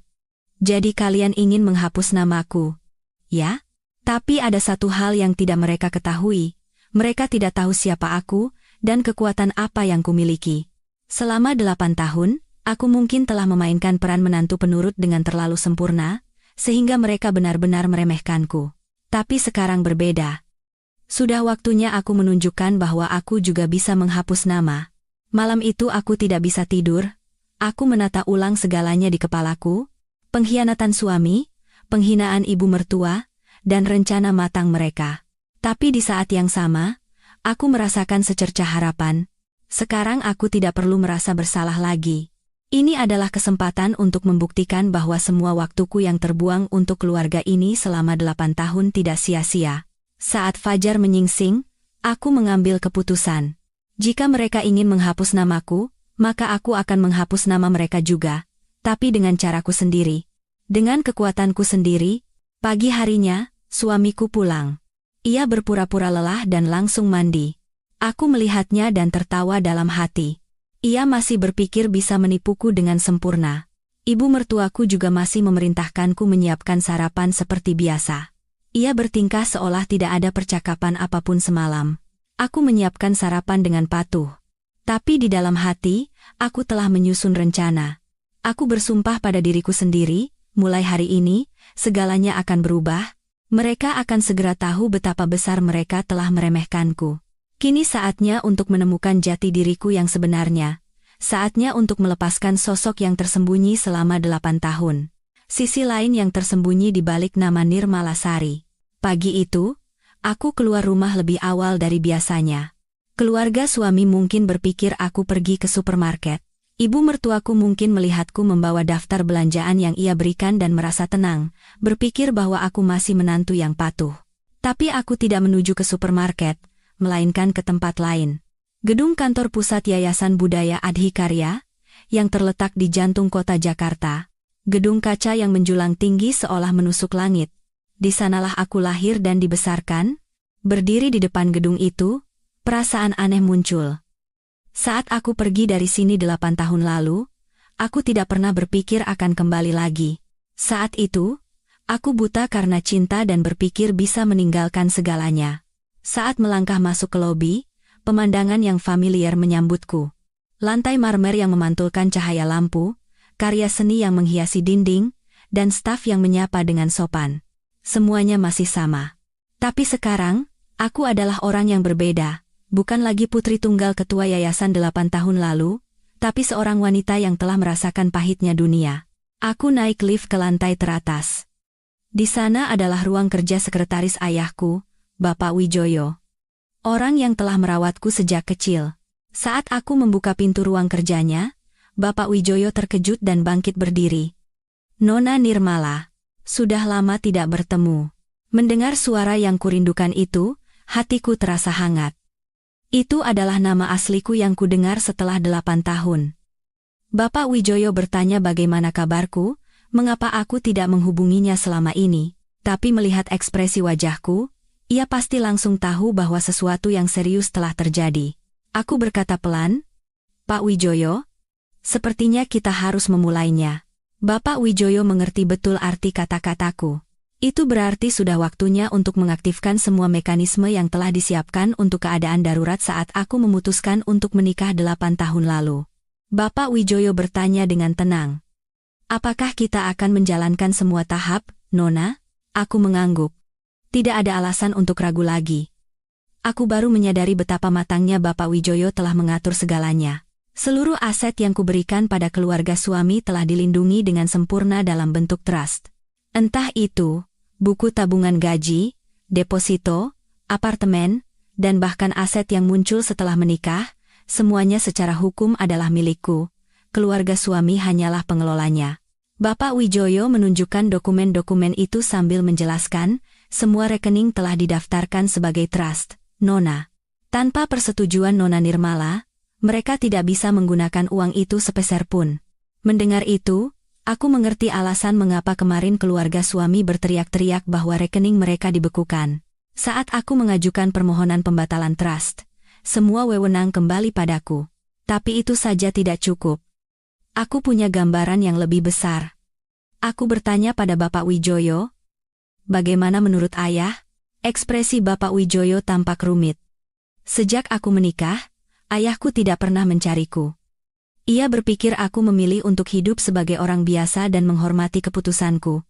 Jadi kalian ingin menghapus namaku? Ya? Tapi ada satu hal yang tidak mereka ketahui. Mereka tidak tahu siapa aku, dan kekuatan apa yang kumiliki. Selama 8 tahun, aku mungkin telah memainkan peran menantu penurut dengan terlalu sempurna, sehingga mereka benar-benar meremehkanku. Tapi sekarang berbeda. Sudah waktunya aku menunjukkan bahwa aku juga bisa menghapus nama. Malam itu aku tidak bisa tidur. Aku menata ulang segalanya di kepalaku, pengkhianatan suami, penghinaan ibu mertua, dan rencana matang mereka. Tapi di saat yang sama, aku merasakan secercah harapan. Sekarang aku tidak perlu merasa bersalah lagi. Ini adalah kesempatan untuk membuktikan bahwa semua waktuku yang terbuang untuk keluarga ini selama 8 tahun tidak sia-sia. Saat fajar menyingsing, aku mengambil keputusan. Jika mereka ingin menghapus namaku, maka aku akan menghapus nama mereka juga, tapi dengan caraku sendiri. Dengan kekuatanku sendiri. Pagi harinya, suamiku pulang. Ia berpura-pura lelah dan langsung mandi. Aku melihatnya dan tertawa dalam hati. Ia masih berpikir bisa menipuku dengan sempurna. Ibu mertuaku juga masih memerintahkanku menyiapkan sarapan seperti biasa. Ia bertingkah seolah tidak ada percakapan apapun semalam. Aku menyiapkan sarapan dengan patuh. Tapi di dalam hati, aku telah menyusun rencana. Aku bersumpah pada diriku sendiri, mulai hari ini, segalanya akan berubah. Mereka akan segera tahu betapa besar mereka telah meremehkanku. Kini saatnya untuk menemukan jati diriku yang sebenarnya. Saatnya untuk melepaskan sosok yang tersembunyi selama 8 tahun. Sisi lain yang tersembunyi di balik nama Nirmala Sari. Pagi itu, aku keluar rumah lebih awal dari biasanya. Keluarga suami mungkin berpikir aku pergi ke supermarket. Ibu mertuaku mungkin melihatku membawa daftar belanjaan yang ia berikan dan merasa tenang, berpikir bahwa aku masih menantu yang patuh. Tapi aku tidak menuju ke supermarket, melainkan ke tempat lain. Gedung kantor pusat Yayasan Budaya Adhikarya, yang terletak di jantung kota Jakarta. Gedung kaca yang menjulang tinggi seolah menusuk langit. Di sanalah aku lahir dan dibesarkan. Berdiri di depan gedung itu, perasaan aneh muncul. Saat aku pergi dari sini 8 tahun lalu, aku tidak pernah berpikir akan kembali lagi. Saat itu, aku buta karena cinta dan berpikir bisa meninggalkan segalanya. Saat melangkah masuk ke lobi, pemandangan yang familiar menyambutku. Lantai marmer yang memantulkan cahaya lampu, karya seni yang menghiasi dinding, dan staf yang menyapa dengan sopan. Semuanya masih sama. Tapi sekarang, aku adalah orang yang berbeda. Bukan lagi putri tunggal ketua yayasan 8 tahun lalu, tapi seorang wanita yang telah merasakan pahitnya dunia. Aku naik lift ke lantai teratas. Di sana adalah ruang kerja sekretaris ayahku, Bapak Wijoyo. Orang yang telah merawatku sejak kecil. Saat aku membuka pintu ruang kerjanya, Bapak Wijoyo terkejut dan bangkit berdiri. Nona Nirmala, sudah lama tidak bertemu. Mendengar suara yang kurindukan itu, hatiku terasa hangat. Itu adalah nama asliku yang kudengar setelah 8 tahun. Bapak Wijoyo bertanya bagaimana kabarku, mengapa aku tidak menghubunginya selama ini. Tapi melihat ekspresi wajahku, ia pasti langsung tahu bahwa sesuatu yang serius telah terjadi. Aku berkata pelan, Pak Wijoyo, sepertinya kita harus memulainya. Bapak Wijoyo mengerti betul arti kata-kataku. Itu berarti sudah waktunya untuk mengaktifkan semua mekanisme yang telah disiapkan untuk keadaan darurat saat aku memutuskan untuk menikah 8 tahun lalu. Bapak Wijoyo bertanya dengan tenang. Apakah kita akan menjalankan semua tahap, Nona? Aku mengangguk. Tidak ada alasan untuk ragu lagi. Aku baru menyadari betapa matangnya Bapak Wijoyo telah mengatur segalanya. Seluruh aset yang kuberikan pada keluarga suami telah dilindungi dengan sempurna dalam bentuk trust. Entah itu, buku tabungan gaji, deposito, apartemen, dan bahkan aset yang muncul setelah menikah, semuanya secara hukum adalah milikku. Keluarga suami hanyalah pengelolanya. Bapak Wijoyo menunjukkan dokumen-dokumen itu sambil menjelaskan, semua rekening telah didaftarkan sebagai trust, Nona. Tanpa persetujuan Nona Nirmala, mereka tidak bisa menggunakan uang itu sepeser pun. Mendengar itu, aku mengerti alasan mengapa kemarin keluarga suami berteriak-teriak bahwa rekening mereka dibekukan. Saat aku mengajukan permohonan pembatalan trust, semua wewenang kembali padaku. Tapi itu saja tidak cukup. Aku punya gambaran yang lebih besar. Aku bertanya pada Bapak Wijoyo, bagaimana menurut ayah? Ekspresi Bapak Wijoyo tampak rumit. Sejak aku menikah, ayahku tidak pernah mencariku. Ia berpikir aku memilih untuk hidup sebagai orang biasa dan menghormati keputusanku.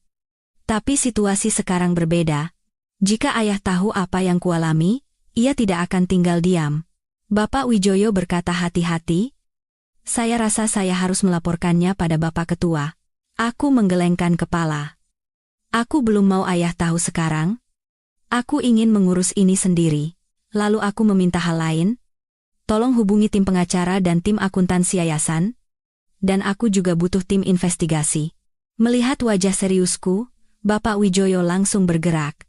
Tapi situasi sekarang berbeda. Jika ayah tahu apa yang kualami, ia tidak akan tinggal diam. Bapak Wijoyo berkata hati-hati, saya rasa saya harus melaporkannya pada Bapak Ketua. Aku menggelengkan kepala. Aku belum mau ayah tahu sekarang. Aku ingin mengurus ini sendiri. Lalu aku meminta hal lain. Tolong hubungi tim pengacara dan tim akuntansi yayasan. Dan aku juga butuh tim investigasi. Melihat wajah seriusku, Bapak Wijoyo langsung bergerak.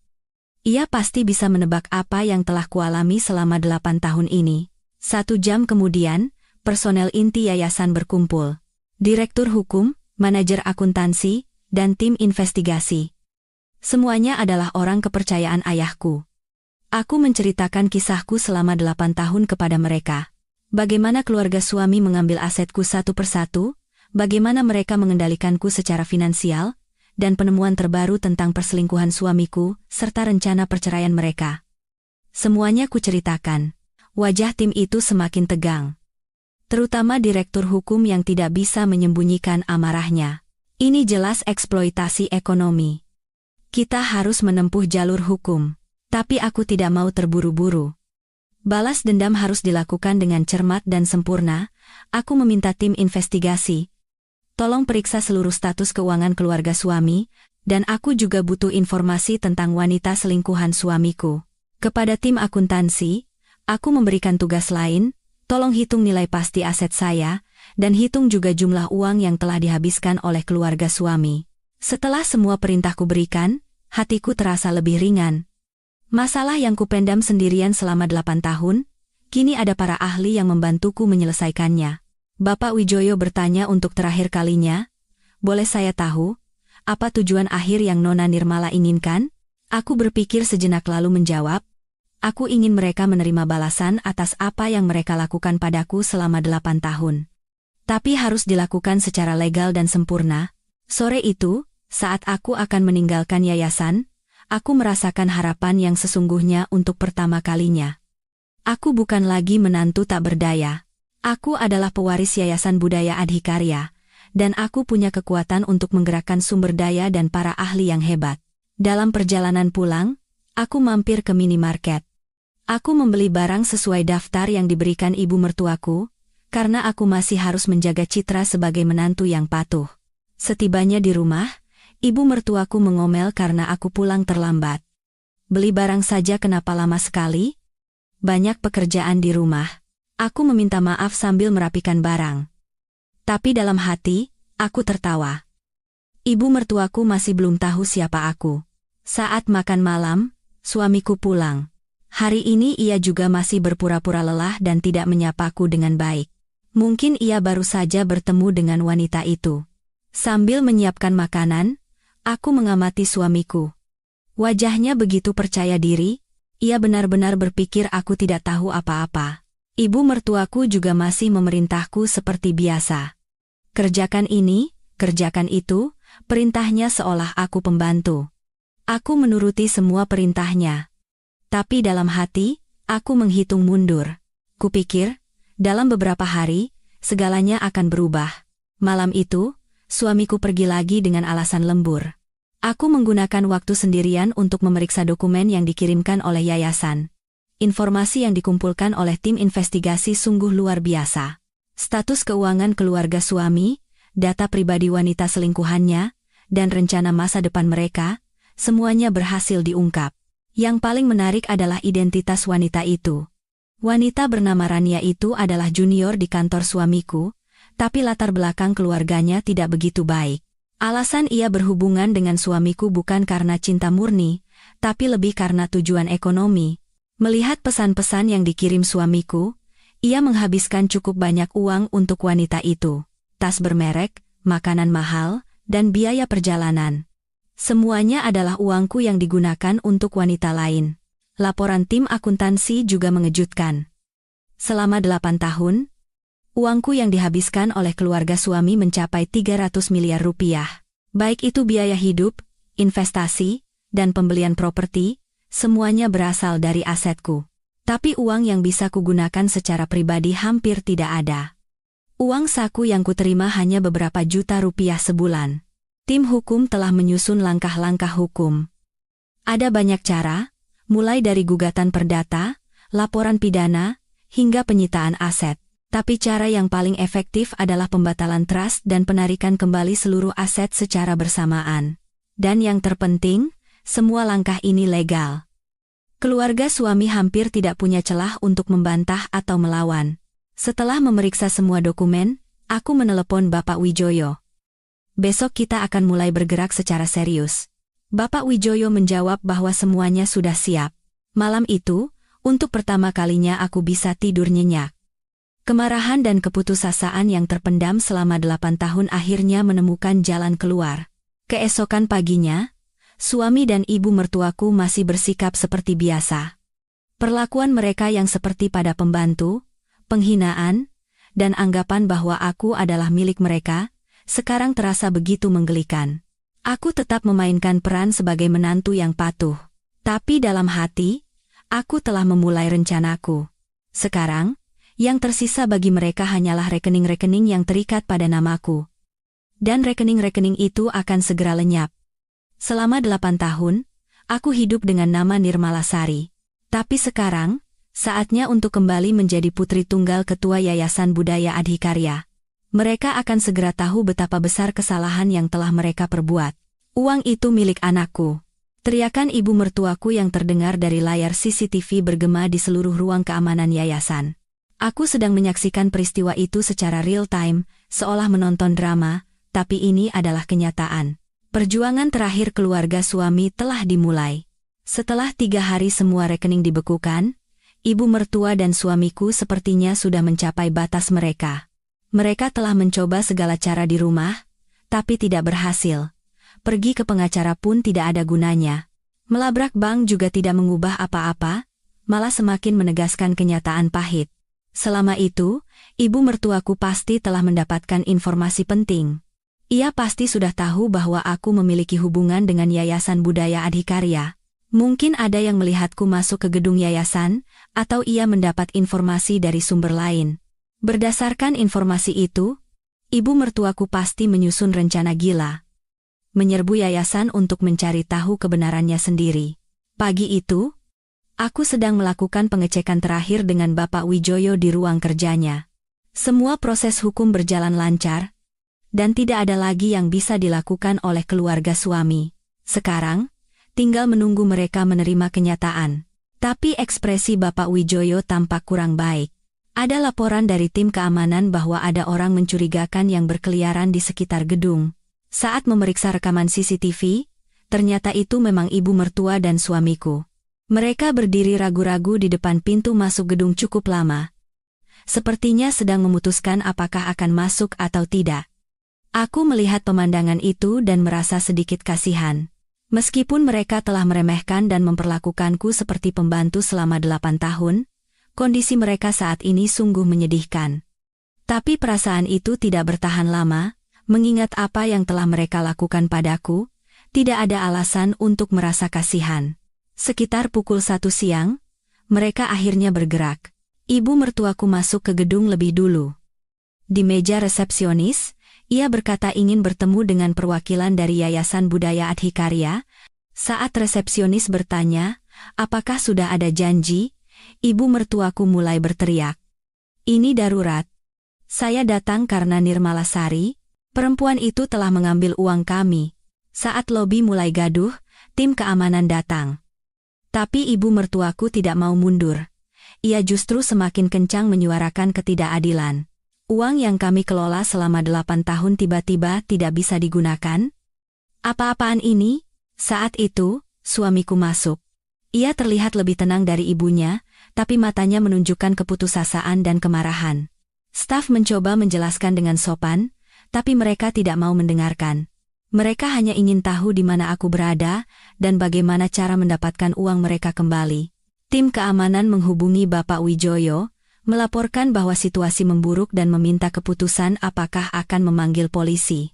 Ia pasti bisa menebak apa yang telah kualami selama 8 tahun ini. 1 jam kemudian, personel inti yayasan berkumpul. Direktur hukum, manajer akuntansi, dan tim investigasi. Semuanya adalah orang kepercayaan ayahku. Aku menceritakan kisahku selama 8 tahun kepada mereka. Bagaimana keluarga suami mengambil asetku satu persatu, bagaimana mereka mengendalikanku secara finansial, dan penemuan terbaru tentang perselingkuhan suamiku, serta rencana perceraian mereka. Semuanya kuceritakan. Wajah tim itu semakin tegang. Terutama direktur hukum yang tidak bisa menyembunyikan amarahnya. Ini jelas eksploitasi ekonomi. Kita harus menempuh jalur hukum. Tapi aku tidak mau terburu-buru. Balas dendam harus dilakukan dengan cermat dan sempurna. Aku meminta tim investigasi. Tolong periksa seluruh status keuangan keluarga suami, dan aku juga butuh informasi tentang wanita selingkuhan suamiku. Kepada tim akuntansi, aku memberikan tugas lain, tolong hitung nilai pasti aset saya, dan hitung juga jumlah uang yang telah dihabiskan oleh keluarga suami. Setelah semua perintahku berikan, hatiku terasa lebih ringan. Masalah yang kupendam sendirian selama 8 tahun, kini ada para ahli yang membantuku menyelesaikannya. Bapak Wijoyo bertanya untuk terakhir kalinya, boleh saya tahu, apa tujuan akhir yang Nona Nirmala inginkan? Aku berpikir sejenak lalu menjawab, aku ingin mereka menerima balasan atas apa yang mereka lakukan padaku selama 8 tahun. Tapi harus dilakukan secara legal dan sempurna. Sore itu, saat aku akan meninggalkan yayasan, aku merasakan harapan yang sesungguhnya untuk pertama kalinya. Aku bukan lagi menantu tak berdaya. Aku adalah pewaris Yayasan Budaya Adhikarya, dan aku punya kekuatan untuk menggerakkan sumber daya dan para ahli yang hebat. Dalam perjalanan pulang, aku mampir ke minimarket. Aku membeli barang sesuai daftar yang diberikan ibu mertuaku, karena aku masih harus menjaga citra sebagai menantu yang patuh. Setibanya di rumah, ibu mertuaku mengomel karena aku pulang terlambat. Beli barang saja kenapa lama sekali? Banyak pekerjaan di rumah. Aku meminta maaf sambil merapikan barang. Tapi dalam hati, aku tertawa. Ibu mertuaku masih belum tahu siapa aku. Saat makan malam, suamiku pulang. Hari ini ia juga masih berpura-pura lelah dan tidak menyapaku dengan baik. Mungkin ia baru saja bertemu dengan wanita itu. Sambil menyiapkan makanan, aku mengamati suamiku. Wajahnya begitu percaya diri, ia benar-benar berpikir aku tidak tahu apa-apa. Ibu mertuaku juga masih memerintahku seperti biasa. Kerjakan ini, kerjakan itu, perintahnya seolah aku pembantu. Aku menuruti semua perintahnya. Tapi dalam hati, aku menghitung mundur. Kupikir, dalam beberapa hari, segalanya akan berubah. Malam itu, suamiku pergi lagi dengan alasan lembur. Aku menggunakan waktu sendirian untuk memeriksa dokumen yang dikirimkan oleh yayasan. Informasi yang dikumpulkan oleh tim investigasi sungguh luar biasa. Status keuangan keluarga suami, data pribadi wanita selingkuhannya, dan rencana masa depan mereka, semuanya berhasil diungkap. Yang paling menarik adalah identitas wanita itu. Wanita bernama Rania itu adalah junior di kantor suamiku, tapi latar belakang keluarganya tidak begitu baik. Alasan ia berhubungan dengan suamiku bukan karena cinta murni, tapi lebih karena tujuan ekonomi. Melihat pesan-pesan yang dikirim suamiku, ia menghabiskan cukup banyak uang untuk wanita itu. Tas bermerek, makanan mahal, dan biaya perjalanan. Semuanya adalah uangku yang digunakan untuk wanita lain. Laporan tim akuntansi juga mengejutkan. Selama 8 tahun, uangku yang dihabiskan oleh keluarga suami mencapai 300 miliar rupiah. Baik itu biaya hidup, investasi, dan pembelian properti, semuanya berasal dari asetku. Tapi uang yang bisa kugunakan secara pribadi hampir tidak ada. Uang saku yang kuterima hanya beberapa juta rupiah sebulan. Tim hukum telah menyusun langkah-langkah hukum. Ada banyak cara, mulai dari gugatan perdata, laporan pidana, hingga penyitaan aset. Tapi cara yang paling efektif adalah pembatalan trust dan penarikan kembali seluruh aset secara bersamaan. Dan yang terpenting, semua langkah ini legal. Keluarga suami hampir tidak punya celah untuk membantah atau melawan. Setelah memeriksa semua dokumen, aku menelepon Bapak Wijoyo. Besok kita akan mulai bergerak secara serius. Bapak Wijoyo menjawab bahwa semuanya sudah siap. Malam itu, untuk pertama kalinya aku bisa tidur nyenyak. Kemarahan dan keputusasaan yang terpendam selama 8 tahun akhirnya menemukan jalan keluar. Keesokan paginya, suami dan ibu mertuaku masih bersikap seperti biasa. Perlakuan mereka yang seperti pada pembantu, penghinaan, dan anggapan bahwa aku adalah milik mereka, sekarang terasa begitu menggelikan. Aku tetap memainkan peran sebagai menantu yang patuh. Tapi dalam hati, aku telah memulai rencanaku. Sekarang, yang tersisa bagi mereka hanyalah rekening-rekening yang terikat pada namaku. Dan rekening-rekening itu akan segera lenyap. Selama 8 tahun, aku hidup dengan nama Nirmala Sari. Tapi sekarang, saatnya untuk kembali menjadi putri tunggal ketua Yayasan Budaya Adhikarya. Mereka akan segera tahu betapa besar kesalahan yang telah mereka perbuat. Uang itu milik anakku. Teriakan ibu mertuaku yang terdengar dari layar CCTV bergema di seluruh ruang keamanan yayasan. Aku sedang menyaksikan peristiwa itu secara real-time, seolah menonton drama, tapi ini adalah kenyataan. Perjuangan terakhir keluarga suami telah dimulai. Setelah 3 hari semua rekening dibekukan, ibu mertua dan suamiku sepertinya sudah mencapai batas mereka. Mereka telah mencoba segala cara di rumah, tapi tidak berhasil. Pergi ke pengacara pun tidak ada gunanya. Melabrak bank juga tidak mengubah apa-apa, malah semakin menegaskan kenyataan pahit. Selama itu, ibu mertuaku pasti telah mendapatkan informasi penting. Ia pasti sudah tahu bahwa aku memiliki hubungan dengan Yayasan Budaya Adhikarya. Mungkin ada yang melihatku masuk ke gedung yayasan, atau ia mendapat informasi dari sumber lain. Berdasarkan informasi itu, ibu mertuaku pasti menyusun rencana gila. Menyerbu yayasan untuk mencari tahu kebenarannya sendiri. Pagi itu, aku sedang melakukan pengecekan terakhir dengan Bapak Wijoyo di ruang kerjanya. Semua proses hukum berjalan lancar, dan tidak ada lagi yang bisa dilakukan oleh keluarga suami. Sekarang, tinggal menunggu mereka menerima kenyataan. Tapi ekspresi Bapak Wijoyo tampak kurang baik. Ada laporan dari tim keamanan bahwa ada orang mencurigakan yang berkeliaran di sekitar gedung. Saat memeriksa rekaman CCTV, ternyata itu memang ibu mertua dan suamiku. Mereka berdiri ragu-ragu di depan pintu masuk gedung cukup lama. Sepertinya sedang memutuskan apakah akan masuk atau tidak. Aku melihat pemandangan itu dan merasa sedikit kasihan. Meskipun mereka telah meremehkan dan memperlakukanku seperti pembantu selama 8 tahun, kondisi mereka saat ini sungguh menyedihkan. Tapi perasaan itu tidak bertahan lama, mengingat apa yang telah mereka lakukan padaku, tidak ada alasan untuk merasa kasihan. Sekitar pukul 1 siang, mereka akhirnya bergerak. Ibu mertuaku masuk ke gedung lebih dulu. Di meja resepsionis, ia berkata ingin bertemu dengan perwakilan dari Yayasan Budaya Adhikarya. Saat resepsionis bertanya, apakah sudah ada janji, ibu mertuaku mulai berteriak. Ini darurat. Saya datang karena Nirmalasari, perempuan itu telah mengambil uang kami. Saat lobi mulai gaduh, tim keamanan datang. Tapi ibu mertuaku tidak mau mundur. Ia justru semakin kencang menyuarakan ketidakadilan. Uang yang kami kelola selama 8 tahun tiba-tiba tidak bisa digunakan? Apa-apaan ini? Saat itu, suamiku masuk. Ia terlihat lebih tenang dari ibunya, tapi matanya menunjukkan keputusasaan dan kemarahan. Staf mencoba menjelaskan dengan sopan, tapi mereka tidak mau mendengarkan. Mereka hanya ingin tahu di mana aku berada, dan bagaimana cara mendapatkan uang mereka kembali. Tim keamanan menghubungi Bapak Wijoyo, melaporkan bahwa situasi memburuk dan meminta keputusan apakah akan memanggil polisi.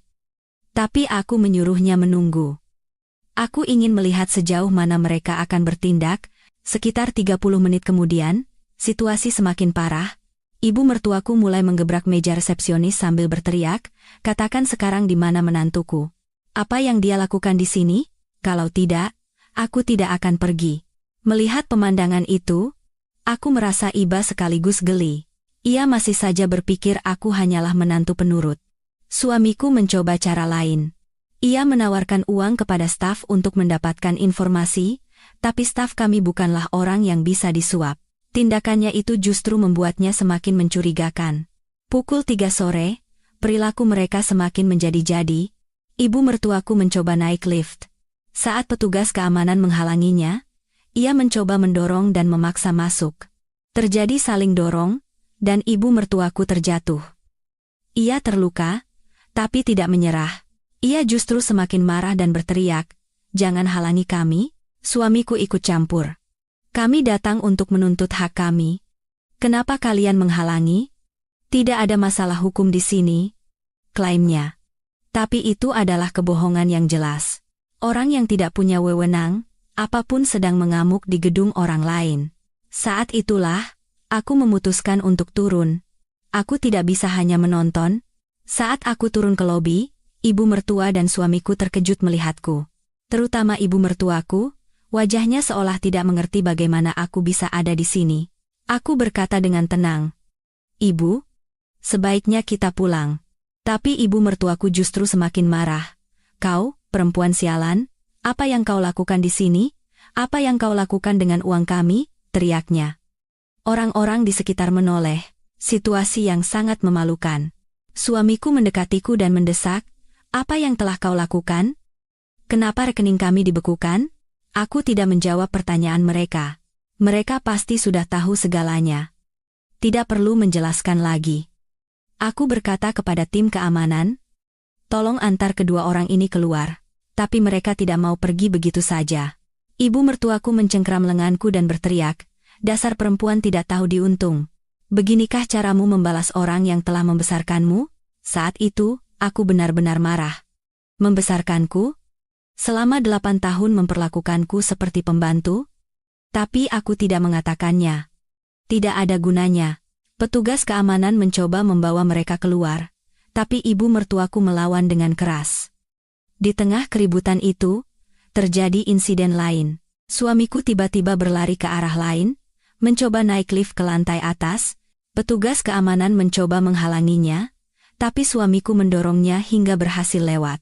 Tapi aku menyuruhnya menunggu. Aku ingin melihat sejauh mana mereka akan bertindak. Sekitar 30 menit kemudian, situasi semakin parah. Ibu mertuaku mulai menggebrak meja resepsionis sambil berteriak, katakan sekarang di mana menantuku. Apa yang dia lakukan di sini? Kalau tidak, aku tidak akan pergi. Melihat pemandangan itu, aku merasa iba sekaligus geli. Ia masih saja berpikir aku hanyalah menantu penurut. Suamiku mencoba cara lain. Ia menawarkan uang kepada staf untuk mendapatkan informasi, tapi staf kami bukanlah orang yang bisa disuap. Tindakannya itu justru membuatnya semakin mencurigakan. Pukul 3 sore, perilaku mereka semakin menjadi-jadi. Ibu mertuaku mencoba naik lift. Saat petugas keamanan menghalanginya, ia mencoba mendorong dan memaksa masuk. Terjadi saling dorong, dan ibu mertuaku terjatuh. Ia terluka, tapi tidak menyerah. Ia justru semakin marah dan berteriak, "Jangan halangi kami." Suamiku ikut campur. "Kami datang untuk menuntut hak kami. Kenapa kalian menghalangi? Tidak ada masalah hukum di sini," klaimnya. Tapi itu adalah kebohongan yang jelas. Orang yang tidak punya wewenang, apapun sedang mengamuk di gedung orang lain. Saat itulah, aku memutuskan untuk turun. Aku tidak bisa hanya menonton. Saat aku turun ke lobi, ibu mertua dan suamiku terkejut melihatku. Terutama ibu mertuaku, wajahnya seolah tidak mengerti bagaimana aku bisa ada di sini. Aku berkata dengan tenang, "Ibu, sebaiknya kita pulang." Tapi ibu mertuaku justru semakin marah. "Kau, perempuan sialan, apa yang kau lakukan di sini? Apa yang kau lakukan dengan uang kami?" teriaknya. Orang-orang di sekitar menoleh, situasi yang sangat memalukan. Suamiku mendekatiku dan mendesak, "Apa yang telah kau lakukan? Kenapa rekening kami dibekukan? Aku tidak menjawab pertanyaan mereka. Mereka pasti sudah tahu segalanya. Tidak perlu menjelaskan lagi. Aku berkata kepada tim keamanan, "Tolong antar kedua orang ini keluar." Tapi mereka tidak mau pergi begitu saja. Ibu mertuaku mencengkram lenganku dan berteriak, "Dasar perempuan tidak tahu diuntung. Beginikah caramu membalas orang yang telah membesarkanmu?" Saat itu, aku benar-benar marah. Membesarkanku? Selama 8 tahun memperlakukanku seperti pembantu? Tapi aku tidak mengatakannya. Tidak ada gunanya. Petugas keamanan mencoba membawa mereka keluar, tapi ibu mertuaku melawan dengan keras. Di tengah keributan itu, terjadi insiden lain. Suamiku tiba-tiba berlari ke arah lain, mencoba naik lift ke lantai atas. Petugas keamanan mencoba menghalanginya, tapi suamiku mendorongnya hingga berhasil lewat.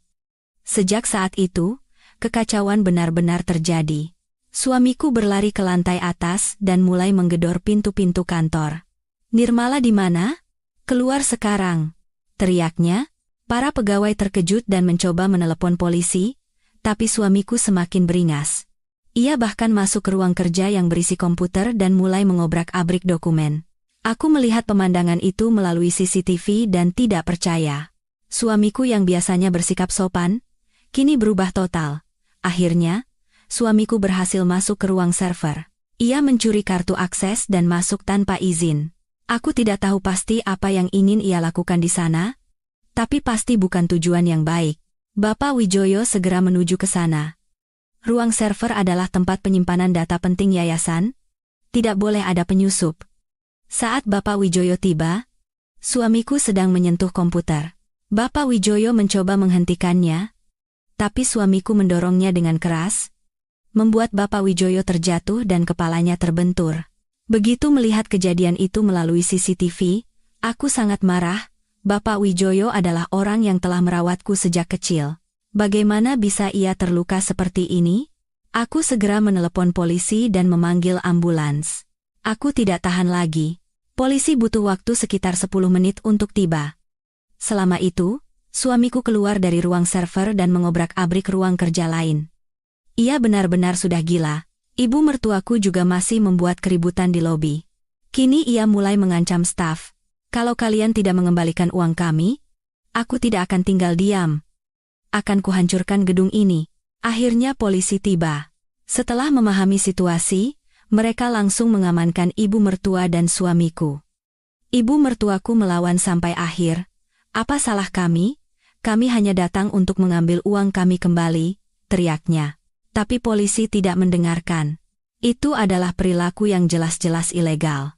Sejak saat itu, kekacauan benar-benar terjadi. Suamiku berlari ke lantai atas dan mulai menggedor pintu-pintu kantor. "Nirmala di mana? Keluar sekarang!" teriaknya. Para pegawai terkejut dan mencoba menelepon polisi, tapi suamiku semakin beringas. Ia bahkan masuk ke ruang kerja yang berisi komputer dan mulai mengobrak-abrik dokumen. Aku melihat pemandangan itu melalui CCTV dan tidak percaya. Suamiku yang biasanya bersikap sopan, kini berubah total. Akhirnya, suamiku berhasil masuk ke ruang server. Ia mencuri kartu akses dan masuk tanpa izin. Aku tidak tahu pasti apa yang ingin ia lakukan di sana, tapi pasti bukan tujuan yang baik. Bapak Wijoyo segera menuju ke sana. Ruang server adalah tempat penyimpanan data penting yayasan. Tidak boleh ada penyusup. Saat Bapak Wijoyo tiba, suamiku sedang menyentuh komputer. Bapak Wijoyo mencoba menghentikannya, tapi suamiku mendorongnya dengan keras, membuat Bapak Wijoyo terjatuh dan kepalanya terbentur. Begitu melihat kejadian itu melalui CCTV, aku sangat marah. Bapak Wijoyo adalah orang yang telah merawatku sejak kecil. Bagaimana bisa ia terluka seperti ini? Aku segera menelepon polisi dan memanggil ambulans. Aku tidak tahan lagi. Polisi butuh waktu sekitar 10 menit untuk tiba. Selama itu, suamiku keluar dari ruang server dan mengobrak-abrik ruang kerja lain. Ia benar-benar sudah gila. Ibu mertuaku juga masih membuat keributan di lobi. Kini ia mulai mengancam staf. "Kalau kalian tidak mengembalikan uang kami, aku tidak akan tinggal diam. Akan kuhancurkan gedung ini." Akhirnya polisi tiba. Setelah memahami situasi, mereka langsung mengamankan ibu mertua dan suamiku. Ibu mertuaku melawan sampai akhir. "Apa salah kami? Kami hanya datang untuk mengambil uang kami kembali," teriaknya. Tapi polisi tidak mendengarkan. Itu adalah perilaku yang jelas-jelas ilegal.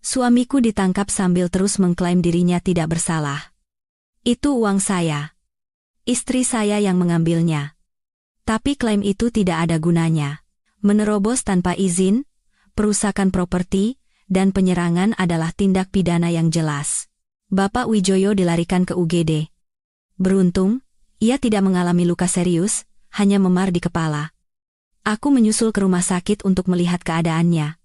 Suamiku ditangkap sambil terus mengklaim dirinya tidak bersalah. "Itu uang saya. Istri saya yang mengambilnya." Tapi klaim itu tidak ada gunanya. Menerobos tanpa izin, perusakan properti, dan penyerangan adalah tindak pidana yang jelas. Bapak Wijoyo dilarikan ke UGD. Beruntung, ia tidak mengalami luka serius, hanya memar di kepala. Aku menyusul ke rumah sakit untuk melihat keadaannya.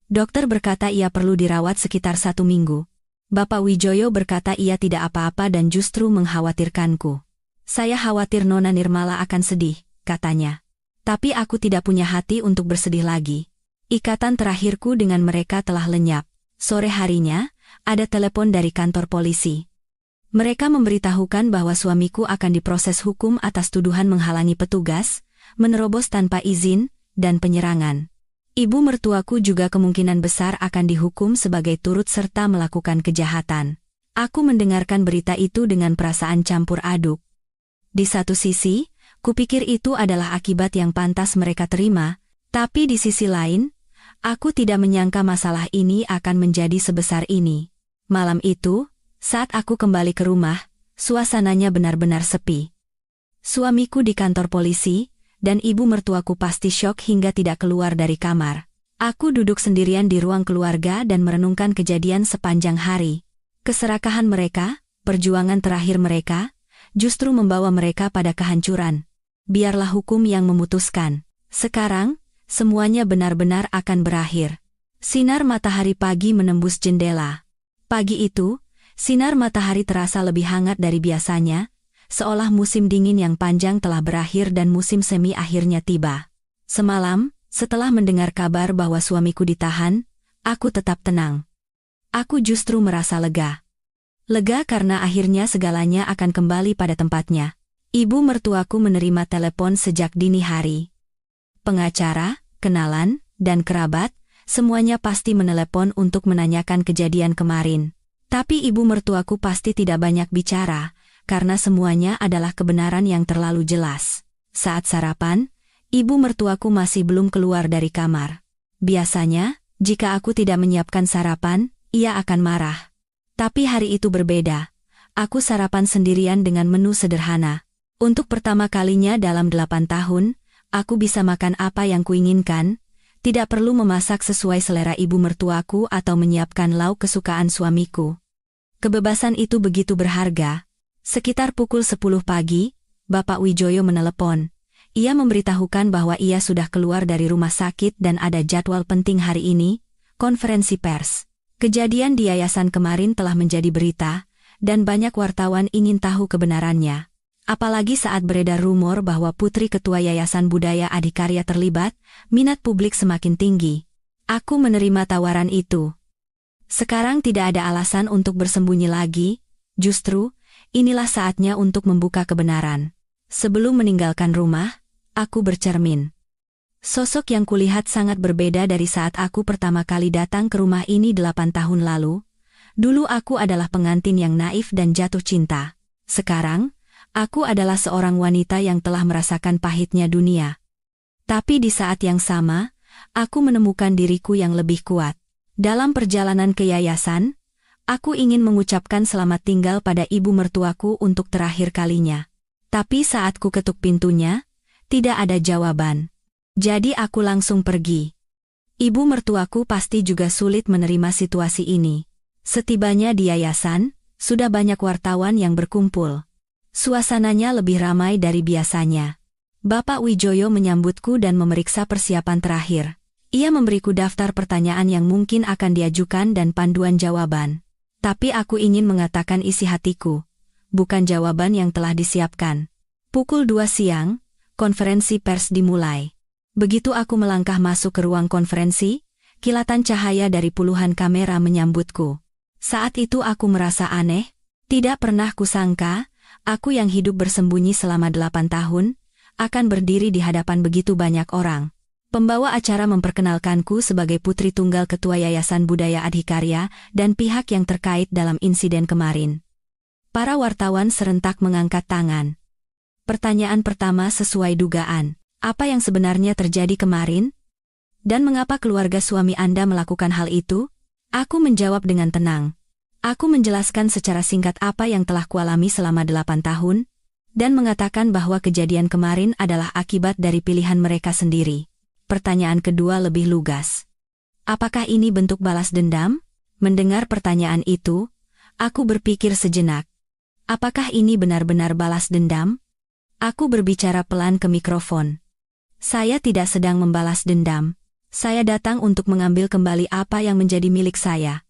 Dokter berkata ia perlu dirawat sekitar 1 minggu. Bapak Wijoyo berkata ia tidak apa-apa dan justru mengkhawatirkanku. "Saya khawatir Nona Nirmala akan sedih," katanya. "Tapi aku tidak punya hati untuk bersedih lagi. Ikatan terakhirku dengan mereka telah lenyap." Sore harinya, ada telepon dari kantor polisi. Mereka memberitahukan bahwa suamiku akan diproses hukum atas tuduhan menghalangi petugas, menerobos tanpa izin, dan penyerangan. Ibu mertuaku juga kemungkinan besar akan dihukum sebagai turut serta melakukan kejahatan. Aku mendengarkan berita itu dengan perasaan campur aduk. Di satu sisi, kupikir itu adalah akibat yang pantas mereka terima, tapi di sisi lain, aku tidak menyangka masalah ini akan menjadi sebesar ini. Malam itu, saat aku kembali ke rumah, suasananya benar-benar sepi. Suamiku di kantor polisi, dan ibu mertuaku pasti syok hingga tidak keluar dari kamar. Aku duduk sendirian di ruang keluarga dan merenungkan kejadian sepanjang hari. Keserakahan mereka, perjuangan terakhir mereka, justru membawa mereka pada kehancuran. Biarlah hukum yang memutuskan. Sekarang, semuanya benar-benar akan berakhir. Sinar matahari pagi menembus jendela. Pagi itu, sinar matahari terasa lebih hangat dari biasanya, seolah musim dingin yang panjang telah berakhir dan musim semi akhirnya tiba. Semalam, setelah mendengar kabar bahwa suamiku ditahan, aku tetap tenang. Aku justru merasa lega. Lega karena akhirnya segalanya akan kembali pada tempatnya. Ibu mertuaku menerima telepon sejak dini hari. Pengacara, kenalan, dan kerabat, semuanya pasti menelepon untuk menanyakan kejadian kemarin. Tapi ibu mertuaku pasti tidak banyak bicara, karena semuanya adalah kebenaran yang terlalu jelas. Saat sarapan, ibu mertuaku masih belum keluar dari kamar. Biasanya, jika aku tidak menyiapkan sarapan, ia akan marah. Tapi hari itu berbeda. Aku sarapan sendirian dengan menu sederhana. Untuk pertama kalinya dalam 8 tahun, aku bisa makan apa yang kuinginkan, tidak perlu memasak sesuai selera ibu mertuaku atau menyiapkan lauk kesukaan suamiku. Kebebasan itu begitu berharga. Sekitar pukul 10 pagi, Bapak Wijoyo menelepon. Ia memberitahukan bahwa ia sudah keluar dari rumah sakit dan ada jadwal penting hari ini, konferensi pers. Kejadian di yayasan kemarin telah menjadi berita, dan banyak wartawan ingin tahu kebenarannya. Apalagi saat beredar rumor bahwa putri ketua Yayasan Budaya Adhikarya terlibat, minat publik semakin tinggi. Aku menerima tawaran itu. Sekarang tidak ada alasan untuk bersembunyi lagi, justru, inilah saatnya untuk membuka kebenaran. Sebelum meninggalkan rumah, aku bercermin. Sosok yang kulihat sangat berbeda dari saat aku pertama kali datang ke rumah ini 8 tahun lalu. Dulu aku adalah pengantin yang naif dan jatuh cinta. Sekarang, aku adalah seorang wanita yang telah merasakan pahitnya dunia. Tapi di saat yang sama, aku menemukan diriku yang lebih kuat. Dalam perjalanan ke yayasan, aku ingin mengucapkan selamat tinggal pada ibu mertuaku untuk terakhir kalinya. Tapi saat ku ketuk pintunya, tidak ada jawaban. Jadi aku langsung pergi. Ibu mertuaku pasti juga sulit menerima situasi ini. Setibanya di yayasan, sudah banyak wartawan yang berkumpul. Suasananya lebih ramai dari biasanya. Bapak Wijoyo menyambutku dan memeriksa persiapan terakhir. Ia memberiku daftar pertanyaan yang mungkin akan diajukan dan panduan jawaban. Tapi aku ingin mengatakan isi hatiku, bukan jawaban yang telah disiapkan. Pukul 2 siang, konferensi pers dimulai. Begitu aku melangkah masuk ke ruang konferensi, kilatan cahaya dari puluhan kamera menyambutku. Saat itu aku merasa aneh, tidak pernah kusangka, aku yang hidup bersembunyi selama 8 tahun, akan berdiri di hadapan begitu banyak orang. Pembawa acara memperkenalkanku sebagai putri tunggal Ketua Yayasan Budaya Adhikarya dan pihak yang terkait dalam insiden kemarin. Para wartawan serentak mengangkat tangan. Pertanyaan pertama sesuai dugaan. Apa yang sebenarnya terjadi kemarin? Dan mengapa keluarga suami Anda melakukan hal itu? Aku menjawab dengan tenang. Aku menjelaskan secara singkat apa yang telah kualami selama 8 tahun, dan mengatakan bahwa kejadian kemarin adalah akibat dari pilihan mereka sendiri. Pertanyaan kedua lebih lugas. Apakah ini bentuk balas dendam? Mendengar pertanyaan itu, aku berpikir sejenak. Apakah ini benar-benar balas dendam? Aku berbicara pelan ke mikrofon. Saya tidak sedang membalas dendam. Saya datang untuk mengambil kembali apa yang menjadi milik saya.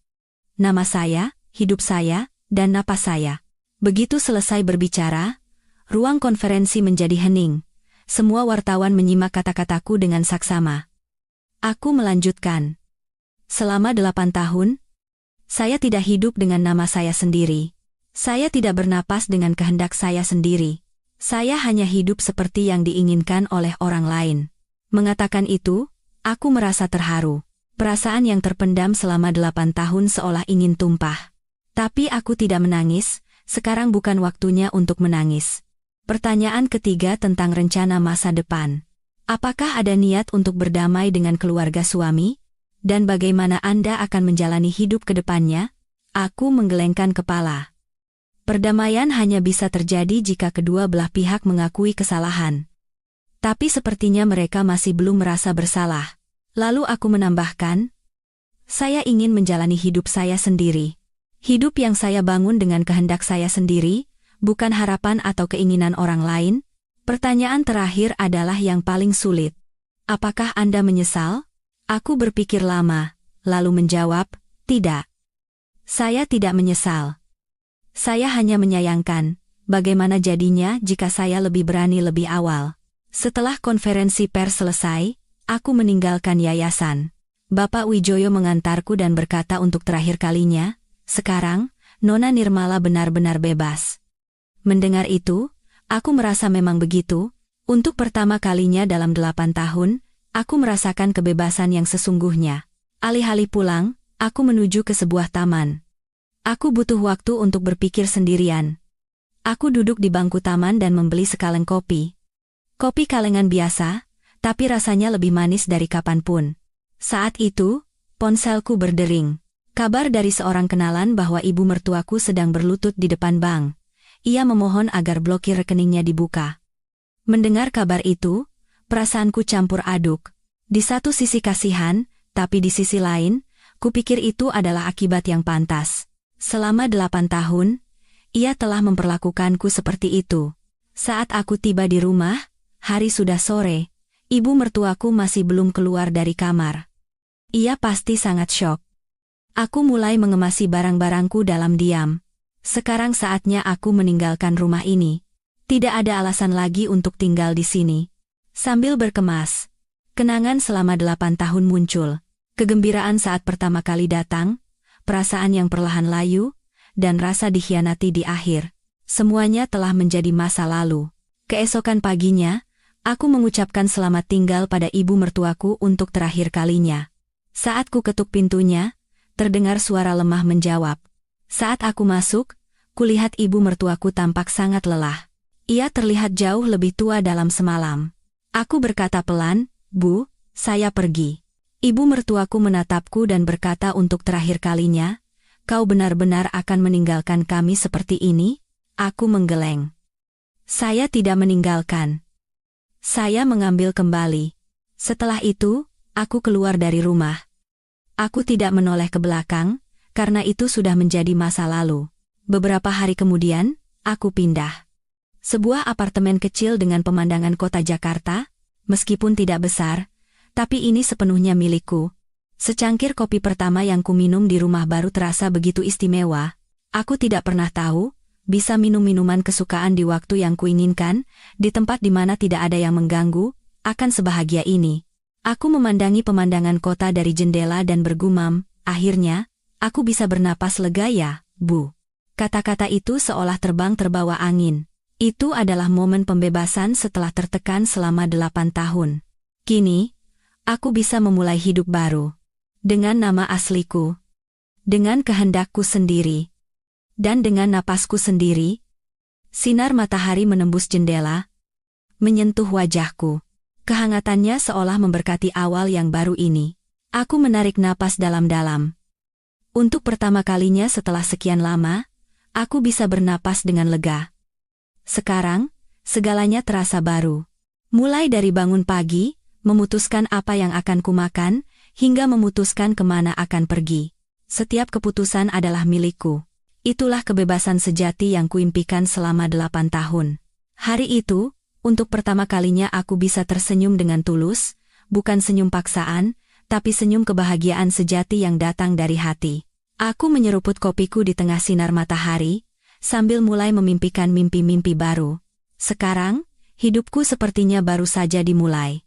Nama saya, hidup saya, dan napas saya. Begitu selesai berbicara, ruang konferensi menjadi hening. Semua wartawan menyimak kata-kataku dengan saksama. Aku melanjutkan. Selama 8 tahun, saya tidak hidup dengan nama saya sendiri. Saya tidak bernapas dengan kehendak saya sendiri. Saya hanya hidup seperti yang diinginkan oleh orang lain. Mengatakan itu, aku merasa terharu. Perasaan yang terpendam selama 8 tahun seolah ingin tumpah. Tapi aku tidak menangis, sekarang bukan waktunya untuk menangis. Pertanyaan ketiga tentang rencana masa depan. Apakah ada niat untuk berdamai dengan keluarga suami? Dan bagaimana Anda akan menjalani hidup ke depannya? Aku menggelengkan kepala. Perdamaian hanya bisa terjadi jika kedua belah pihak mengakui kesalahan. Tapi sepertinya mereka masih belum merasa bersalah. Lalu aku menambahkan, saya ingin menjalani hidup saya sendiri. Hidup yang saya bangun dengan kehendak saya sendiri, bukan harapan atau keinginan orang lain. Pertanyaan terakhir adalah yang paling sulit. Apakah Anda menyesal? Aku berpikir lama, lalu menjawab, tidak. Saya tidak menyesal. Saya hanya menyayangkan, bagaimana jadinya jika saya lebih berani lebih awal. Setelah konferensi pers selesai, aku meninggalkan yayasan. Bapak Wijoyo mengantarku dan berkata untuk terakhir kalinya, "Sekarang, Nona Nirmala benar-benar bebas." Mendengar itu, aku merasa memang begitu. Untuk pertama kalinya dalam 8 tahun, aku merasakan kebebasan yang sesungguhnya. Alih-alih pulang, aku menuju ke sebuah taman. Aku butuh waktu untuk berpikir sendirian. Aku duduk di bangku taman dan membeli sekaleng kopi. Kopi kalengan biasa, tapi rasanya lebih manis dari kapanpun. Saat itu, ponselku berdering. Kabar dari seorang kenalan bahwa ibu mertuaku sedang berlutut di depan bank. Ia memohon agar blokir rekeningnya dibuka. Mendengar kabar itu, perasaanku campur aduk. Di satu sisi kasihan, tapi di sisi lain, kupikir itu adalah akibat yang pantas. Selama 8 tahun, ia telah memperlakukanku seperti itu. Saat aku tiba di rumah, hari sudah sore, ibu mertuaku masih belum keluar dari kamar. Ia pasti sangat syok. Aku mulai mengemasi barang-barangku dalam diam. Sekarang saatnya aku meninggalkan rumah ini. Tidak ada alasan lagi untuk tinggal di sini. Sambil berkemas, kenangan selama 8 tahun muncul. Kegembiraan saat pertama kali datang, perasaan yang perlahan layu, dan rasa dikhianati di akhir. Semuanya telah menjadi masa lalu. Keesokan paginya, aku mengucapkan selamat tinggal pada ibu mertuaku untuk terakhir kalinya. Saat ku ketuk pintunya, terdengar suara lemah menjawab. Saat aku masuk, kulihat ibu mertuaku tampak sangat lelah. Ia terlihat jauh lebih tua dalam semalam. Aku berkata pelan, "Bu, saya pergi." Ibu mertuaku menatapku dan berkata untuk terakhir kalinya, "Kau benar-benar akan meninggalkan kami seperti ini?" Aku menggeleng. Saya tidak meninggalkan. Saya mengambil kembali. Setelah itu, aku keluar dari rumah. Aku tidak menoleh ke belakang, karena itu sudah menjadi masa lalu. Beberapa hari kemudian, aku pindah. Sebuah apartemen kecil dengan pemandangan kota Jakarta, meskipun tidak besar, tapi ini sepenuhnya milikku. Secangkir kopi pertama yang kuminum di rumah baru terasa begitu istimewa. Aku tidak pernah tahu, bisa minum minuman kesukaan di waktu yang kuinginkan, di tempat di mana tidak ada yang mengganggu, akan sebahagia ini. Aku memandangi pemandangan kota dari jendela dan bergumam, akhirnya, aku bisa bernapas lega ya, Bu. Kata-kata itu seolah terbang terbawa angin. Itu adalah momen pembebasan setelah tertekan selama 8 tahun. Kini, aku bisa memulai hidup baru. Dengan nama asliku. Dengan kehendakku sendiri. Dan dengan napasku sendiri. Sinar matahari menembus jendela, menyentuh wajahku. Kehangatannya seolah memberkati awal yang baru ini. Aku menarik napas dalam-dalam. Untuk pertama kalinya setelah sekian lama, aku bisa bernapas dengan lega. Sekarang, segalanya terasa baru. Mulai dari bangun pagi, memutuskan apa yang akan kumakan, hingga memutuskan kemana akan pergi. Setiap keputusan adalah milikku. Itulah kebebasan sejati yang kuimpikan selama 8 tahun. Hari itu, untuk pertama kalinya aku bisa tersenyum dengan tulus, bukan senyum paksaan, tapi senyum kebahagiaan sejati yang datang dari hati. Aku menyeruput kopiku di tengah sinar matahari, sambil mulai memimpikan mimpi-mimpi baru. Sekarang, hidupku sepertinya baru saja dimulai.